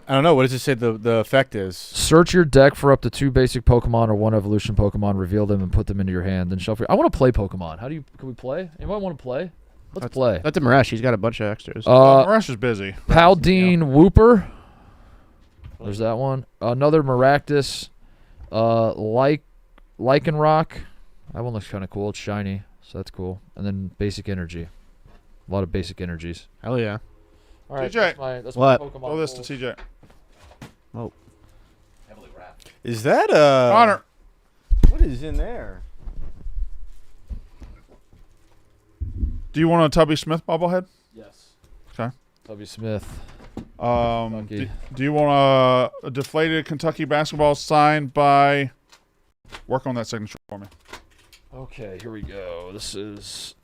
I don't know. What does it say the effect is? Search your deck for up to 2 basic Pokemon or 1 evolution Pokemon. Reveal them and put them into your hand. Then shuffle. I want to play Pokemon. Can we play? Anybody want to play? Let's play. That's a Maresh. He's got a bunch of extras. Rush is busy. Paldine Wooper. There's that one. Another Maractus. Lycanroc. That one looks kind of cool. It's shiny, so that's cool. And then Basic Energy. A lot of Basic Energies. Hell yeah. All right, TJ. that's What? my Pokemon. Throw this to pulls. TJ. Oh. Is that Connor. What is in there? Do you want a Tubby Smith bobblehead? Yes. Okay. Tubby Smith. Do you want a deflated Kentucky basketball signed by? Work on that signature for me. Okay, here we go. This is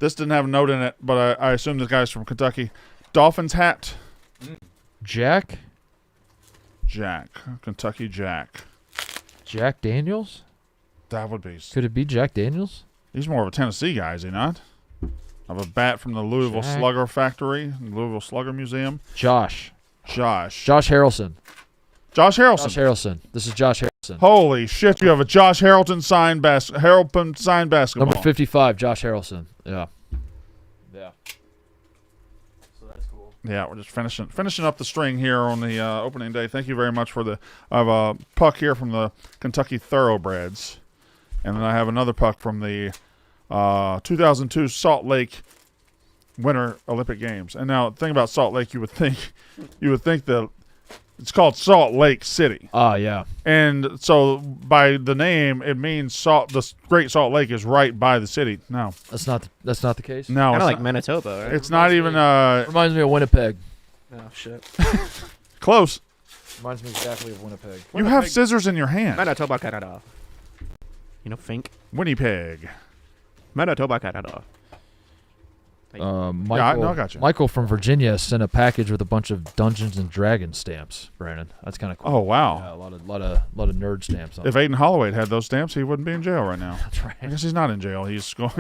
This didn't have a note in it, but I assume this guy's from Kentucky. Dolphins hat. Jack. Kentucky Jack. Jack Daniels? That would be. Could it be Jack Daniels? He's more of a Tennessee guy, is he not? Of a bat from the Louisville Slugger Factory, Louisville Slugger Museum. Josh Harrelson. Harrelson. Josh Harrelson. This is Josh Harrelson. Holy shit! You have a Josh Harrelson signed basketball. Number 55, Josh Harrelson. Yeah. So that's cool. Yeah, we're just finishing up the string here on the opening day. Thank you very much for I have a puck here from the Kentucky Thoroughbreds, and then I have another puck from the 2002 Salt Lake Winter Olympic Games. And now, the thing about Salt Lake, you would think that it's called Salt Lake City. Yeah. And so by the name, it means the Great Salt Lake is right by the city. No, that's not the case. No, kind of like Manitoba, right? It's not even. Reminds me of Winnipeg. Oh shit. Close. Reminds me exactly of Winnipeg. You have scissors in your hand. Manitoba, Canada. Fink. Winnipeg. Manitoba, Canada. Michael, I got you. Michael from Virginia sent a package with a bunch of Dungeons and Dragons stamps. Brandon, that's kind of cool. Oh wow! Yeah, a lot of nerd stamps. If Aiden Holloway had those stamps, he wouldn't be in jail right now. That's right. I guess he's not in jail. He's in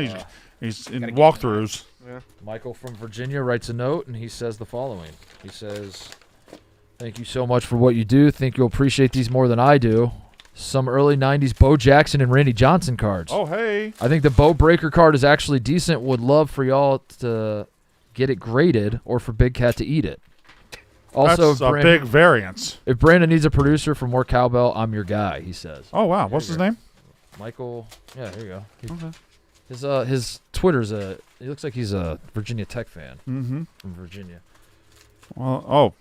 walkthroughs. Yeah. Michael from Virginia writes a note and he says the following. He says, "Thank you so much for what you do. Think you'll appreciate these more than I do. Some early 90s Bo Jackson and Randy Johnson cards. Oh, hey. I think the Bo Breaker card is actually decent. Would love for y'all to get it graded or for Big Cat to eat it. Also, that's a big variance. If Brandon needs a producer for more cowbell, I'm your guy," he says. Oh, wow. What's his name? Michael. Yeah, there you go. Okay. His Twitter's he looks like he's a Virginia Tech fan. Mm-hmm. From Virginia. Well,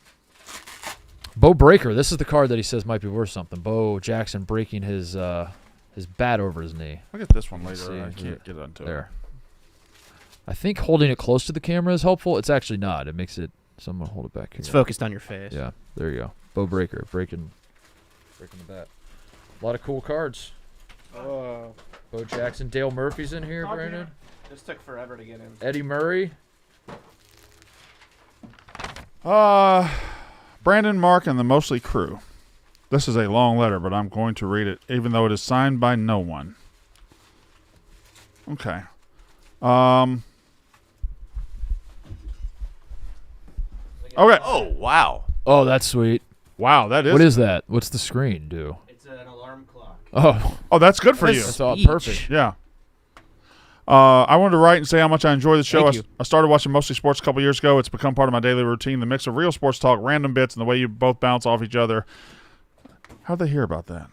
Bo Breaker. This is the card that he says might be worth something. Bo Jackson breaking his bat over his knee. I'll get this one later. I can't get onto it. I think holding it close to the camera is helpful. It's actually not. It makes it. Someone hold it back here. It's focused on your face. Yeah, there you go. Bo Breaker breaking the bat. A lot of cool cards. Bo Jackson, Dale Murphy's in here, Brandon. This took forever to get in. Eddie Murray. Brandon, Mark, and the Mosley crew. This is a long letter, but I'm going to read it, even though it is signed by no one. Okay. Okay. Oh, wow. Oh, that's sweet. Wow, that is. What is that? What's the screen do? It's an alarm clock. Oh, that's good for you. That's all perfect. Yeah. I wanted to write and say how much I enjoy the show. I started watching Mostly Sports a couple years ago. It's become part of my daily routine. The mix of real sports talk, random bits, and the way you both bounce off each other. How'd they hear about that?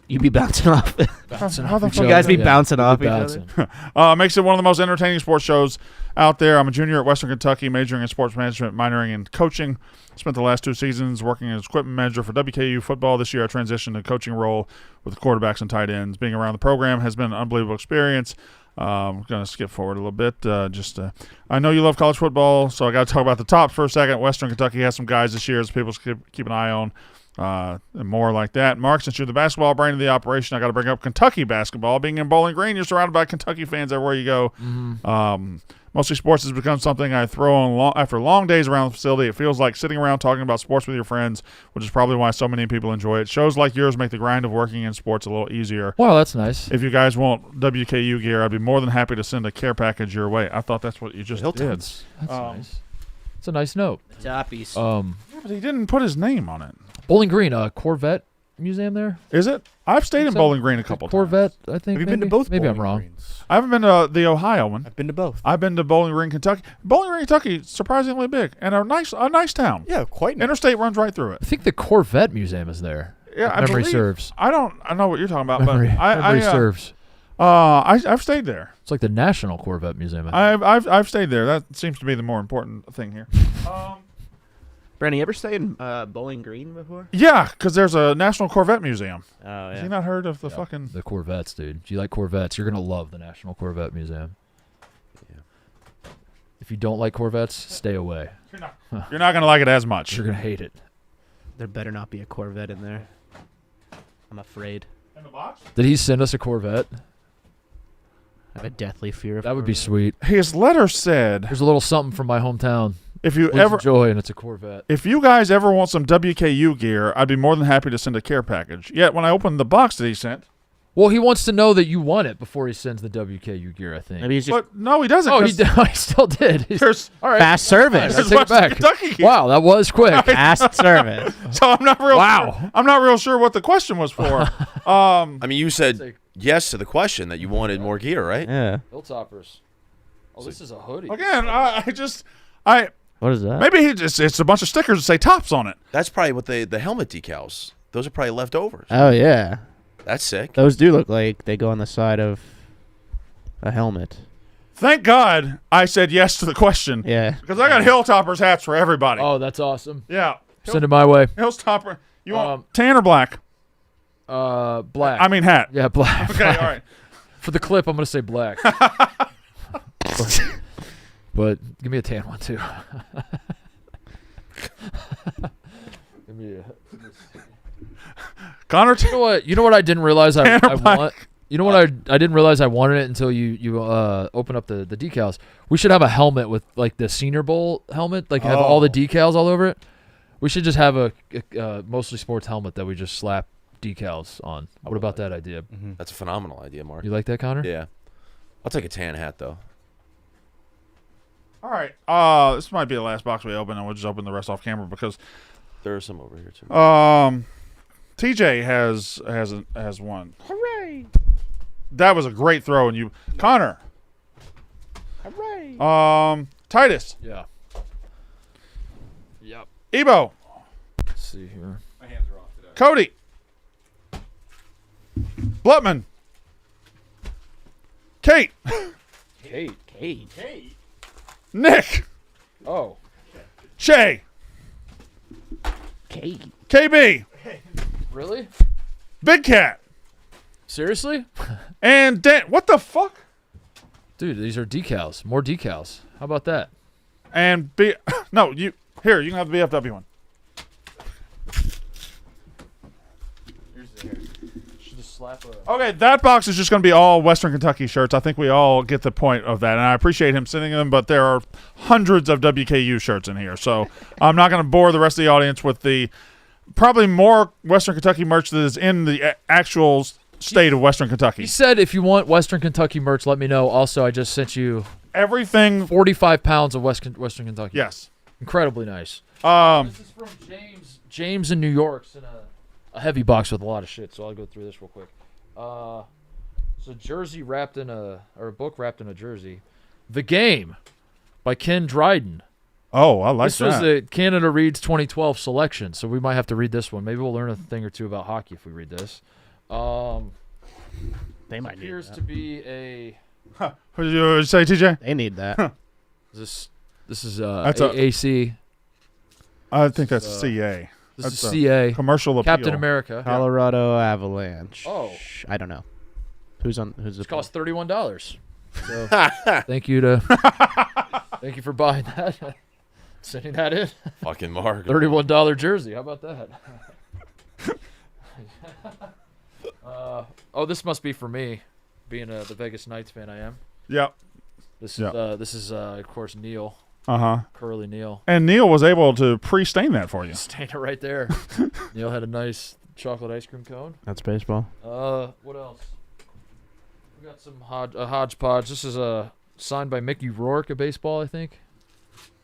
You be bouncing off. How the fuck You guys be bouncing off each other. Makes it one of the most entertaining sports shows out there. I'm a junior at Western Kentucky, majoring in sports management, minoring in coaching. Spent the last 2 seasons working as equipment manager for WKU football. This year I transitioned to a coaching role with the quarterbacks and tight ends. Being around the program has been an unbelievable experience. I'm going to skip forward a little bit. I know you love college football, so I got to talk about the tops for a second. Western Kentucky has some guys this year, so people keep an eye on. And more like that. Mark, since you're the basketball brain of the operation, I got to bring up Kentucky basketball. Being in Bowling Green, you're surrounded by Kentucky fans everywhere you go. Mm-hmm. Mostly sports has become something I throw on after long days around the facility. It feels like sitting around talking about sports with your friends, which is probably why so many people enjoy it. Shows like yours make the grind of working in sports a little easier. Wow, that's nice. If you guys want WKU gear, I'd be more than happy to send a care package your way. I thought that's what you just did. That's nice. It's a nice note. Toppies. Yeah, but he didn't put his name on it. Bowling Green, Corvette museum there? Is it? I've stayed in Bowling Green a couple Corvette, times. I think. Have you been to both? Maybe I'm Bowling wrong. Greens? I haven't been to the Ohio one. I've been to both. I've been to Bowling Green, Kentucky. Bowling Green, Kentucky, surprisingly big and a nice town. Yeah, quite nice. Interstate runs right through it. I think the Corvette museum is there. Yeah, if memory serves. I know what you're talking about, Memory but serves. I've stayed there. It's like the National Corvette Museum. I've stayed there. That seems to be the more important thing here. Brandon, you ever stay in Bowling Green before? Yeah, because there's a National Corvette Museum. Oh, yeah. Have you not heard of the fucking... The Corvettes, dude. If you like Corvettes, you're going to love the National Corvette Museum. Yeah. If you don't like Corvettes, stay away. You're not going to like it as much. You're going to hate it. There better not be a Corvette in there. I'm afraid. In the box? Did he send us a Corvette? I have a deathly fear of That would be sweet. His letter said, There's a little something from my hometown. if you Please ever enjoy, and it's a Corvette. If you guys ever want some WKU gear, I'd be more than happy to send a care package. Yet when I opened the box that he sent, Well, he wants to know that you want it before he sends the WKU gear, I think. Maybe he's just but no, he doesn't. Oh, 'cause he still did. There's all right. fast service. I There's take it Western back. Kentucky gear. Wow, that was quick. Fast service. So I'm not real. Wow. I'm not real sure what the question was for. I mean, you said yes to the question that you wanted more gear, right? Yeah. Hilltoppers. Oh, this is a hoodie. Again, I What is that? maybe it's a bunch of stickers that say Tops on it. That's probably what the helmet decals. Those are probably leftovers. Oh yeah. That's sick. Those do look like they go on the side of a helmet. Thank God I said yes to the question. Yeah. Because I got Hilltoppers hats for everybody. Oh, that's awesome. Yeah. Send it my way. Hilltopper. You want tan or black? Black. I mean hat. Yeah, black. Okay, all right. For the clip, I'm going to say black. but give me a tan one, too. Give me a... Connor, You know what I didn't realize I black. want? You know what I didn't realize I wanted it until you open up the decals. We should have a helmet with like the Senior Bowl helmet, like have all the decals all over it. We should just have a mostly sports helmet that we just slap decals on. What about that idea? Mm-hmm. That's a phenomenal idea, Mark. You like that, Connor? Yeah. I'll take a tan hat though. All right. This might be the last box we open, and we'll just open the rest off camera because There are some over here too. TJ has one. Hooray! That was a great throw, and you, Connor. Hooray! Titus. Yeah. Yep. Ebo. Let's see here. My hands are off today. Cody. Blutman. Kate. Kate. Nick. Oh. Shay. Kate. KB. Really? Big Cat. Seriously? And Dan. What the fuck? Dude, these are decals. More decals. How about that? And no, you can have the BFW one. Should just slap a... Okay, that box is just going to be all Western Kentucky shirts. I think we all get the point of that, and I appreciate him sending them, but there are hundreds of WKU shirts in here, so I'm not going to bore the rest of the audience with the probably more Western Kentucky merch that is in the actual state of Western Kentucky. He said if you want Western Kentucky merch, let me know. Also, I just sent you everything. 45 pounds of Western Kentucky. Yes. Incredibly nice. This is from James. James in New York sent a heavy box with a lot of shit, so I'll go through this real quick. It's a jersey wrapped in a book wrapped in a jersey. The Game by Ken Dryden. Oh, I like this that. This was the Canada Reads 2012 selection, so we might have to read this one. Maybe we'll learn a thing or two about hockey if we read this. They might need appears that. to be a... What did you say, TJ? They need that. This is That's AC. I think that's CA. This That's is CA. Commercial appeal. Captain America. Colorado Avalanche. Oh. I don't know. Who's the It cost $31. So thank you for buying that. Sending that in. Fucking Mark. $31 jersey. How about that? This must be for me, being the Vegas Knights fan I am. Yep. This is of course Neil. Curly Neil. And Neil was able to pre-stain that for you. Stain it right there. Neil had a nice chocolate ice cream cone. That's baseball. What else? We got some hodgepodge. This is signed by Mickey Rourke of baseball, I think.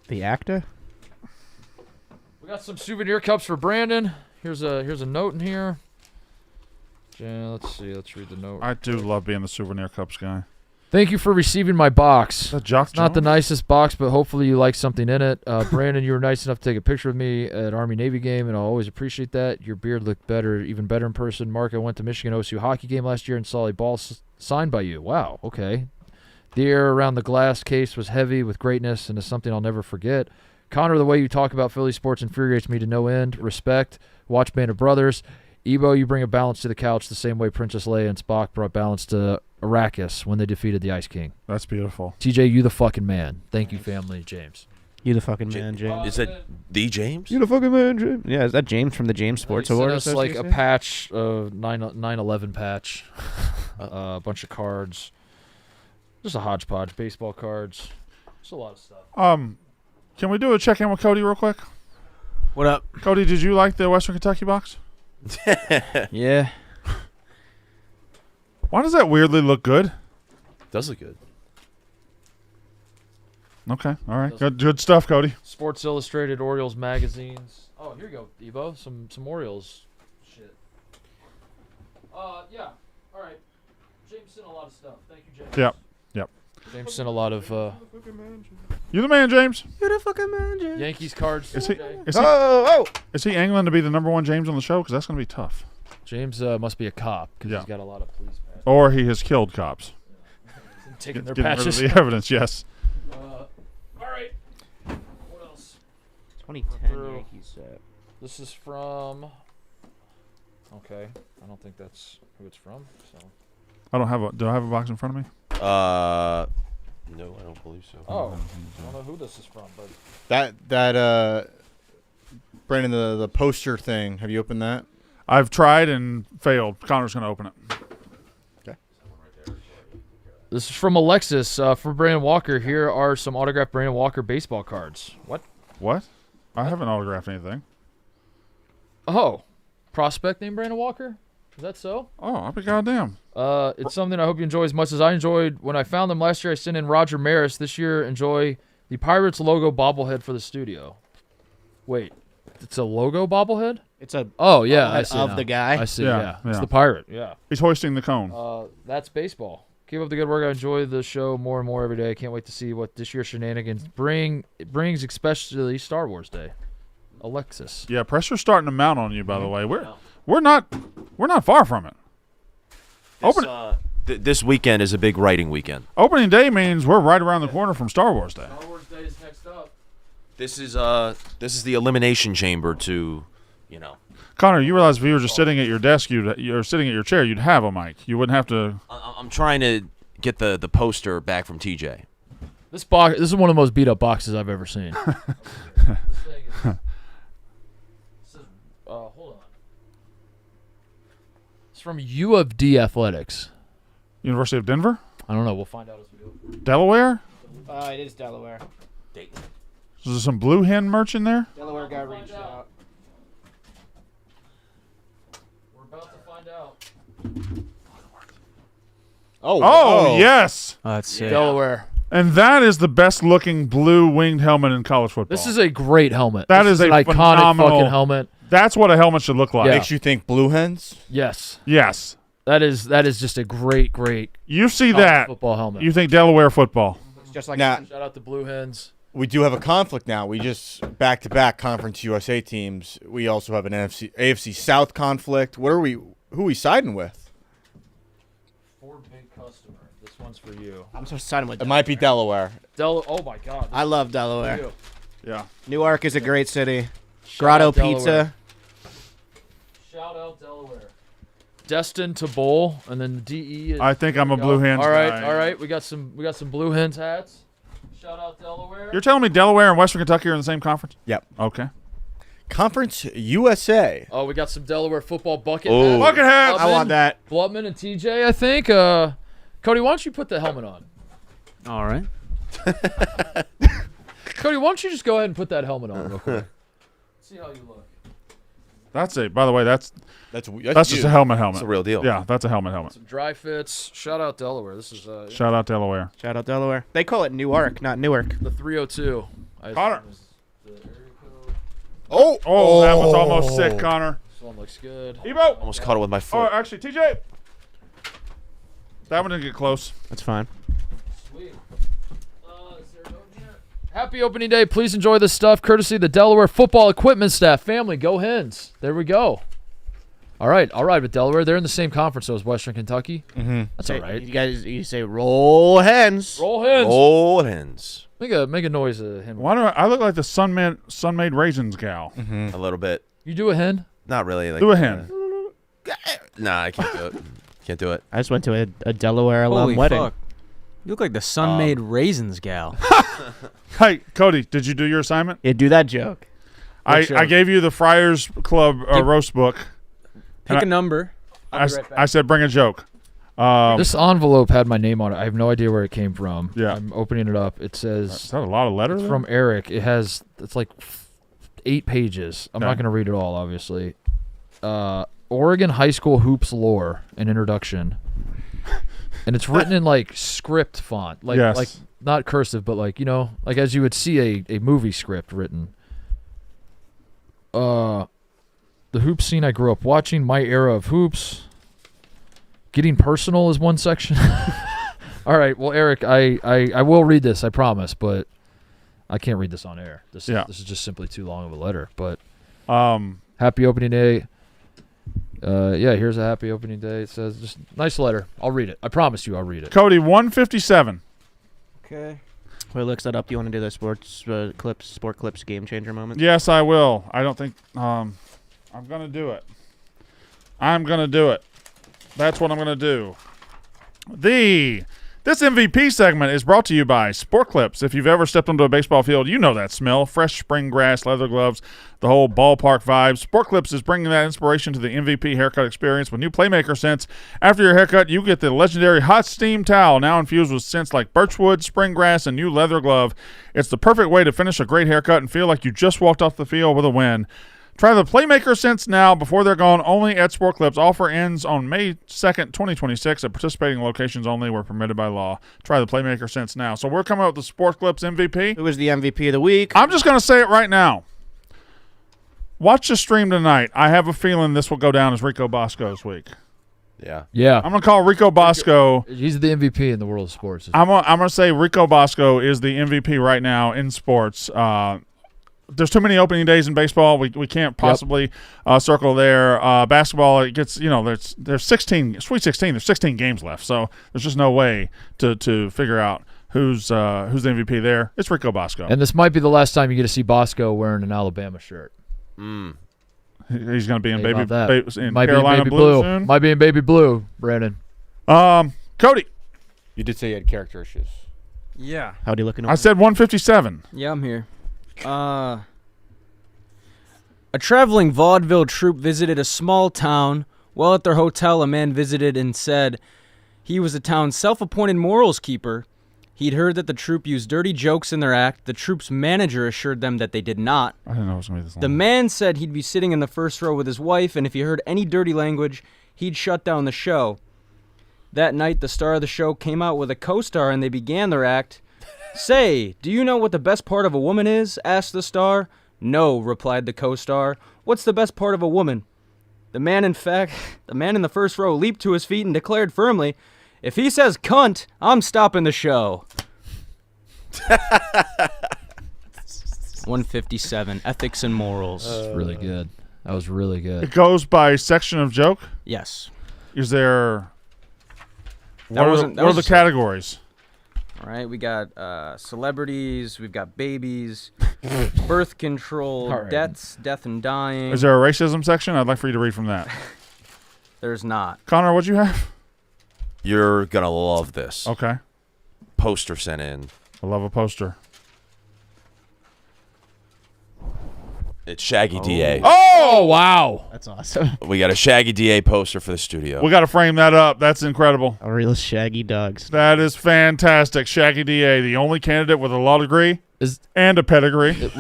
The actor? We got some souvenir cups for Brandon. Here's a note in here. Yeah, let's see. Let's read the note. I do love being the souvenir cups guy. Thank you for receiving my box. It's not the nicest box, but hopefully you like something in it. Brandon, you were nice enough to take a picture with me at Army-Navy game, and I'll always appreciate that. Your beard looked even better in person. Mark, I went to Michigan OSU hockey game last year and saw a ball signed by you. Wow, okay. The air around the glass case was heavy with greatness, and is something I'll never forget. Connor, the way you talk about Philly sports infuriates me to no end. Respect. Watch Band of Brothers. Ebo, you bring a balance to the couch the same way Princess Leia and Spock brought balance to Arrakis when they defeated the Ice King. That's beautiful. TJ, you the fucking man. Thank you, family. James. You the fucking man, James. Is that the James? You the fucking man, James. Yeah, is that James from the James Sports Awards? Sent us like a patch, 9/11 patch, a bunch of cards. Just a hodgepodge. Baseball cards. Just a lot of stuff. Can we do a check-in with Cody real quick? What up? Cody, did you like the Western Kentucky box? Yeah. Why does that weirdly look good? Does look good. Okay, all right. Good stuff, Cody. Sports Illustrated, Orioles magazines. Oh, here you go, Evo. Some Orioles shit. Yeah. All right. James sent a lot of stuff. Thank you, James. Yep. James sent a lot of You the man, James. You're the fucking man, James. Yankees cards. Is he angling to be the number one James on the show? Because that's going to be tough. James must be a cop because he's got a lot of police patches. Or he has killed cops. Taking their Getting rid of patches. the evidence, yes. All right. What else? 2010 Yankees. This is from. Okay, I don't think that's who it's from. So. Do I have a box in front of me? No, I don't believe so. Oh, I don't know who this is from, but That Brandon, the poster thing. Have you opened that? I've tried and failed. Connor's going to open it. Okay. this is from Alexis for Brandon Walker. Here are some autographed Brandon Walker baseball cards. What? I haven't autographed anything. Oh, prospect named Brandon Walker? Is that so? Oh, I'll be goddamn. It's something I hope you enjoy as much as I enjoyed when I found them last year. I sent in Roger Maris. This year, enjoy the Pirates logo bobblehead for the studio. Wait, it's a logo bobblehead? It's a Oh yeah, I see of now. the guy. I see. Yeah, Yeah, yeah. it's the pirate. Yeah. He's hoisting the cone. That's baseball. Keep up the good work. I enjoy the show more and more every day. I can't wait to see what this year's shenanigans brings, especially Star Wars Day. Alexis. Yeah, pressure's starting to mount on you. By the way, we're not far from it. This weekend is a big writing weekend. Opening day means we're right around the corner from Star Wars Day. Star Wars Day is next up. This is the elimination chamber to, Connor, you realize if you were just sitting at your desk, you're sitting at your chair, you'd have a mic. You wouldn't have to. I'm trying to get the poster back from TJ. This is one of the most beat up boxes I've ever seen. This thing is, hold on. It's from U of D Athletics. University of Denver? I don't know. We'll find out as we go. Delaware? It is Delaware. Is there some Blue Hen merch in there? Delaware got reached out. We're about to find out. Oh, yes. Let's see. Delaware. And that is the best looking blue winged helmet in college football. This is a great helmet. That This is an a iconic phenomenal fucking helmet. That's what a helmet should look like. Yeah. Makes you think blue hens? Yes. Yes. That is just a great You see college that. football helmet. You think Delaware football. It's just like Now, Shout out to Blue Hens. we do have a conflict now. We just back-to-back Conference USA teams. We also have an AFC South conflict. Who are we siding with? For big customer. This one's for you. I'm supposed to sign him with It might be Delaware. Oh my God. I love Delaware. Yeah. Newark is a great city. Shout Grotto out Delaware. Pizza. Shout out Delaware. Destined to bowl, and then the DE. Is, I think I'm a Blue Hens All right, guy. all right. We got some Blue Hens hats. Shout out Delaware. You're telling me Delaware and Western Kentucky are in the same conference? Yep. Okay. Conference USA. Oh, we got some Delaware football bucket Oh. hats. Bucket hats! I want that. Blutman and TJ, I think. Cody, why don't you put the helmet on? All right. Cody, why don't you just go ahead and put that helmet on real quick? See how you look. By the way, that's just you. a helmet. It's a real deal. Yeah, that's a helmet. Some dry fits. Shout out Delaware. This is Shout out Delaware. Shout out Delaware. They call it Newark, not Newark. the 302. Connor. The area code. Oh, that was almost sick, Connor. This one looks good. Evo! Almost caught it with my Oh, foot. actually, TJ! That one didn't get close. That's fine. Sweet. Is there a note here? Happy opening day. Please enjoy this stuff courtesy of the Delaware football equipment staff. Family, go Hens. There we go. All right, with Delaware. They're in the same conference as Western Kentucky. Mm-hmm. That's all right. You say roll hens. Roll Hens. Old hens. Make a noise of him. Why do I look like the sun-made raisins gal? A little bit. You do a hen? Not really. Like, Do a hen. Nah, I can't do it. Can't do it. I just went to a Delaware alum wedding. Fuck. You look like the sun-made raisins gal. Hey, Cody, did you do your assignment? Yeah, do that joke. I gave you the Friars Club roast book. Pick a number. I said bring a joke. This envelope had my name on it. I have no idea where it came from. Yeah. I'm opening it up. It says... Is that a lot of letters? From Eric. It's like 8 pages. I'm not going to read it all, obviously. Oregon High School Hoops Lore, an introduction. And it's written in like script font. Like not cursive, but like, like as you would see a movie script written. The hoop scene I grew up watching, my era of hoops. Getting personal is one section. All right, well, Eric, I will read this, I promise, but I can't read this on air. This is just simply too long of a letter. But happy opening day. Here's a happy opening day. It says, just nice letter. I'll read it. I promise you I'll read it. Cody, 157. Okay. Who looks that up? Do you want to do the sport clips game changer moment? Yes, I will. I don't think I'm going to do it. I'm going to do it. That's what I'm going to do. This MVP segment is brought to you by Sport Clips. If you've ever stepped onto a baseball field, you know that smell. Fresh spring grass, leather gloves, the whole ballpark vibe. Sport Clips is bringing that inspiration to the MVP haircut experience with new Playmaker scents. After your haircut, you get the legendary Hot Steam Towel, now infused with scents like birchwood, spring grass, and new leather glove. It's the perfect way to finish a great haircut and feel like you just walked off the field with a win. Try the Playmaker scents now before they're gone, only at Sport Clips. Offer ends on May 2nd, 2026 at participating locations only where permitted by law. Try the Playmaker scents now. So we're coming up with the Sport Clips MVP. Who is the MVP of the week? I'm just going to say it right now. Watch the stream tonight. I have a feeling this will go down as Rico Bosco's week. Yeah. I'm going to call Rico Bosco. He's the MVP in the world of sports. I'm going to say Rico Bosco is the MVP right now in sports. There's too many opening days in baseball. We can't possibly circle there. Basketball, it gets, there's 16, Sweet 16, there's 16 games left. So there's just no way to figure out who's the MVP there. It's Rico Bosco. And this might be the last time you get to see Bosco wearing an Alabama shirt. He's going to be in Might Carolina be in baby blue soon. Might be in baby blue, Brandon. Cody. You did say you had character issues. Yeah. How'd he looking? I said 157. Yeah, I'm here. A traveling vaudeville troupe visited a small town. While at their hotel, a man visited and said he was the town's self-appointed morals keeper. He'd heard that the troupe used dirty jokes in their act. The troupe's manager assured them that they did not. I didn't know it was going to be this long. The man said he'd be sitting in the first row with his wife, and if he heard any dirty language, he'd shut down the show. That night, the star of the show came out with a co-star, and they began their act. Say, do you know what the best part of a woman is? Asked the star. No, replied the co-star. What's the best part of a woman? The man in the first row leaped to his feet and declared firmly, if he says cunt, I'm stopping the show. 157, ethics and morals. That's really good. That was really good. It goes by section of joke? Yes. Is there... What are the categories? All right, we got celebrities, we've got babies, birth control, right. death and dying. Is there a racism section? I'd like for you to read from that. There's not. Connor, what'd you have? You're going to love this. Okay. Poster sent in. I love a poster. It's Shaggy DA. Oh, wow. That's awesome. We got a Shaggy DA poster for the studio. We got to frame that up. That's incredible. A real Shaggy dogs. That is fantastic. Shaggy DA, the only candidate with a law degree and a pedigree.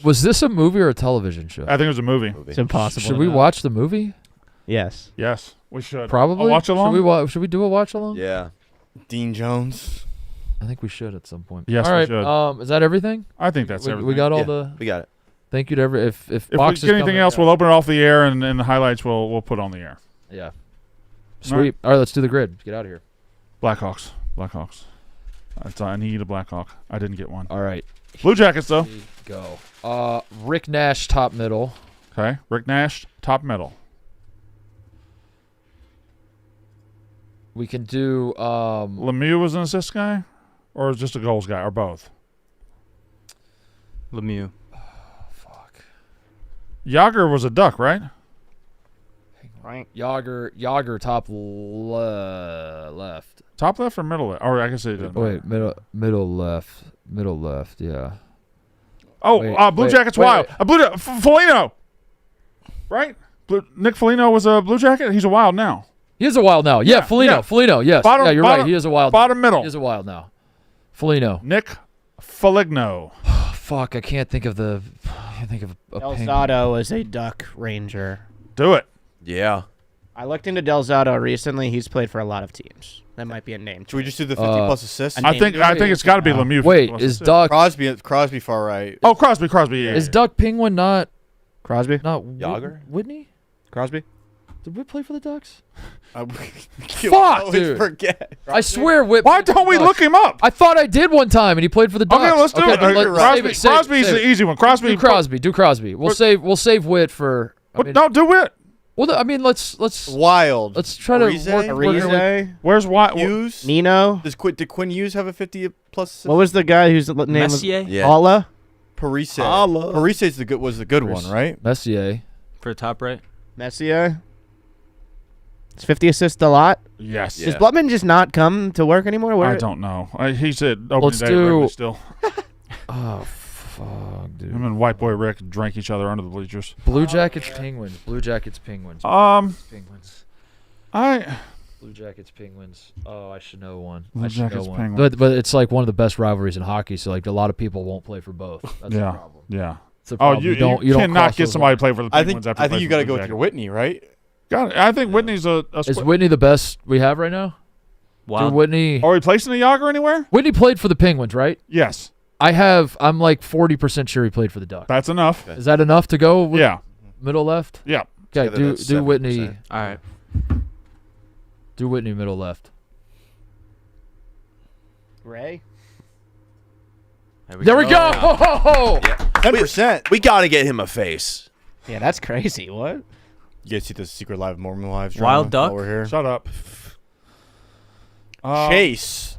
Was this a movie or a television show? I think it was a movie. It's impossible. Should we watch the movie? Yes. Yes, we should. Probably. A watch along? Should we do a watch along? Yeah. Dean Jones. I think we should at some point. Yes, all right. we should. Is that everything? I think that's everything. We got all the. We got it. Thank you to every. If we get anything else, we'll open it off the air, and the highlights we'll put on the air. Yeah. Sweet. All right, let's do the grid. Get out of here. Blackhawks. I need a Blackhawk. I didn't get one. All right. Blue Jackets, though. Go. Rick Nash, top middle. Okay. Rick Nash, top middle. We can do. Lemieux was an assist guy, or is just a goals guy, or both? Lemieux. Yager was a Duck, right? Right. Yager, top left. Top left or middle left? Or I guess it doesn't. Wait, middle left. Yeah. Oh, Blue Jackets Wild. Foligno. Right? Nick Foligno was a Blue Jacket. He's a Wild now. He is a wild now. Yeah, Foligno. Yes. Bottom, you're right. He is a wild. Bottom middle. He is a wild now. Foligno. Nick Foligno. Fuck, I can't think of a Delzato is a Duck Ranger. Do it. Yeah. I looked into Delzato recently. He's played for a lot of teams. That might be a name. Should we just do the 50-plus assists? I think it's got to be Lemieux. Wait, is Duck Crosby far right? Oh, Crosby. Yeah. Is Duck Penguin not Crosby? Not Yager? Whitney? Crosby? Did we play for the Ducks? Fuck, dude. Forget. I swear, Whit. Why don't we look him up? I thought I did one time, and he played for the Ducks. Okay, let's do it. Crosby's the easy one. Do Crosby. We'll save Whit for. Don't do Whit. Well, I mean, let's Wild. Let's try to work. Where's Wild? Hughes? Nino? Did Quinn Hughes have a 50-plus assist? What was the guy whose name Messier? was Yeah. Alla? Parise. Parise was the good one, right? Messier for the top right. Messier? Is 50 assists a lot? Yes. Does Blutman just not come to work anymore? I don't know. He said opening Let's day do. still. Oh fuck, dude. Him and White Boy Rick drank each other under the bleachers. Blue Jackets, Penguins. Blue Jackets, Penguins. Penguins. Blue Jackets, Penguins. Oh, I should know one. Blue I should know Jackets, one. Penguins. But it's like one of the best rivalries in hockey. So like a lot of people won't play for both. That's the problem. Yeah. It's a problem. You don't cannot cross get those somebody lines. to play for the Penguins. I think you got to go with your Whitney, right? Got it. I think Whitney's a Is Whitney the best we have right now? Wow. Dude, Whitney. Are we placing a Yager anywhere? Whitney played for the Penguins, right? Yes. I'm like 40% sure he played for the Ducks. That's enough. Is that enough to go with middle left? Yeah. Okay, Together, do Whitney. All right. Do Whitney middle left. Ray? There we go. Yeah. 10%. We got to get him a face. Yeah, that's crazy. What? You guys see the Secret Live Mormon Lives? Wild Duck? While we're here. Shut up. Chase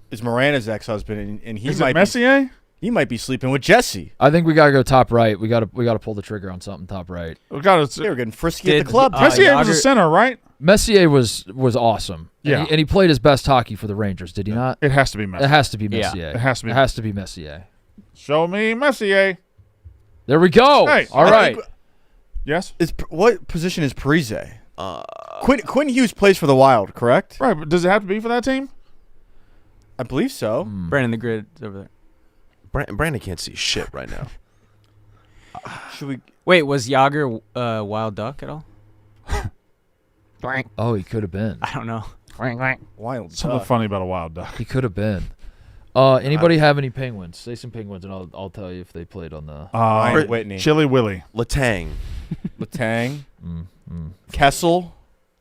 is Miranda's ex-husband, and he Is might it Messier? he might be sleeping with Jesse. I think we gotta go top right. We gotta pull the trigger on something top right. We got They were getting frisky at the club. Messier was a center, right? Messier was awesome. Yeah. And he played his best hockey for the Rangers, did he not? It has to be Messier. It has to be Messier. It has to be. It has to be Messier. Show me Messier. There we go. Hey, all right. Yes. What position is Parise? Quinn Hughes plays for the Wild, correct? Right, but does it have to be for that team? I believe so. Brandon, the grid's over there. Brandon can't see shit right now. Should we? Wait, was Yager Wild Duck at all? Oh, he could have been. I don't know. Wild Something Duck. funny about a wild duck. He could have been. Anybody have any Penguins? Say some Penguins, and I'll tell you if they played on the. Ryan Whitney. Chili Willy. Latang. Latang. Kessel.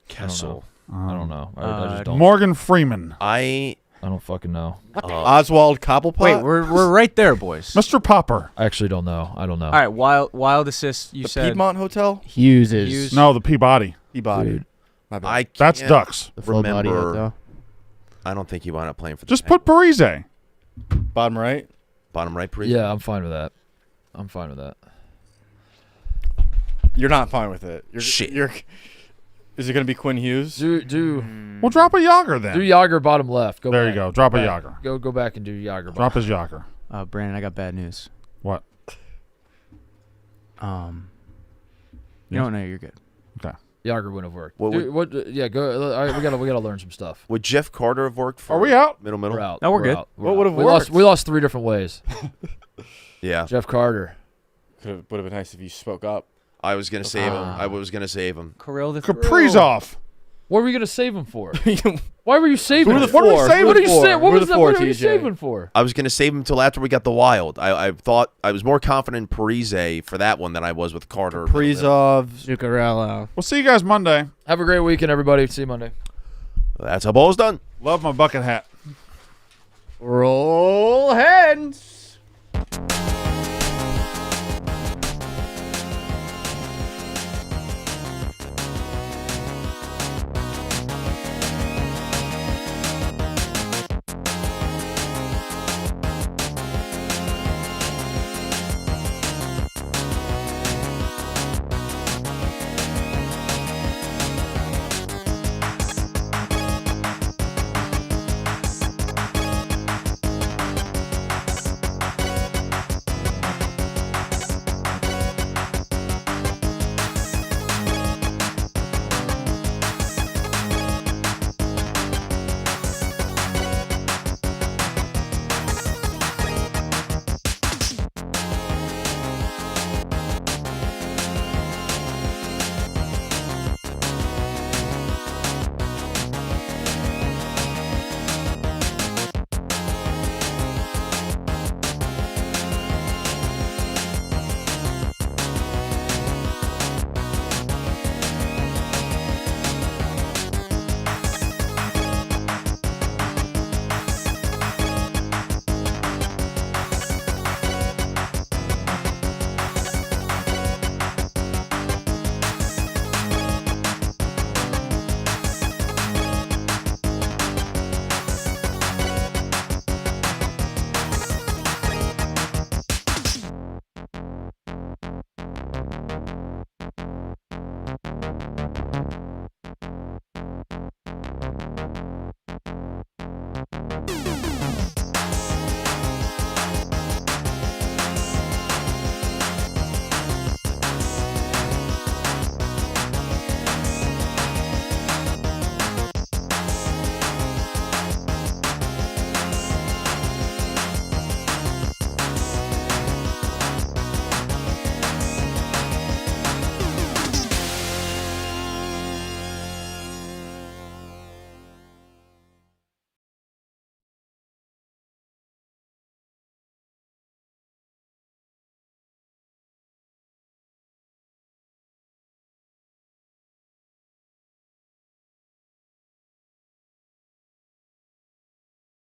Kessel. I don't know. I just don't. Morgan Freeman. I don't fucking know. Oswald Cobblepot. Wait, we're right there, boys. Mr. Popper. I actually don't know. I don't know. All right, wild assist. You the said Piedmont Hotel. Hughes. No, the Peabody. Peabody. Dude. That's Ducks. The full body remember. hotel. I don't think he wound up playing for the Just put Parise. Bottom right. bottom right. Yeah, I'm fine with that. I'm fine with that. You're not fine with it. Shit. Is it going to be Quinn Hughes? We'll drop a Yager then. Do Yager bottom left. Go there back. you go. Drop a Back. Yager. Go back and do Yager. Drop his Yager. Brandon, I got bad news. What? You don't know. You're good. Okay. Yager wouldn't have worked. What go. We gotta learn some stuff. Would Jeff Carter have worked for? Are we out? Middle. We're out. No, we're good. Out. What would have We worked? lost 3 different ways. Yeah. Jeff Carter. Would have been nice if you spoke up. I was gonna save him. I was gonna save him. Kirill the Kaprizov. What were we gonna save him for? Why were you saving him? What are we saving? What are you saying? What Who are was the that? four, What are you TJ? saving for? I was gonna save him until after we got the Wild. I thought I was more confident in Parise for that one than I was with Carter. Kaprizov. Zuccarello. We'll see you guys Monday. Have a great weekend, everybody. See you Monday. That's how ball's done. Love my bucket hat. Roll hands.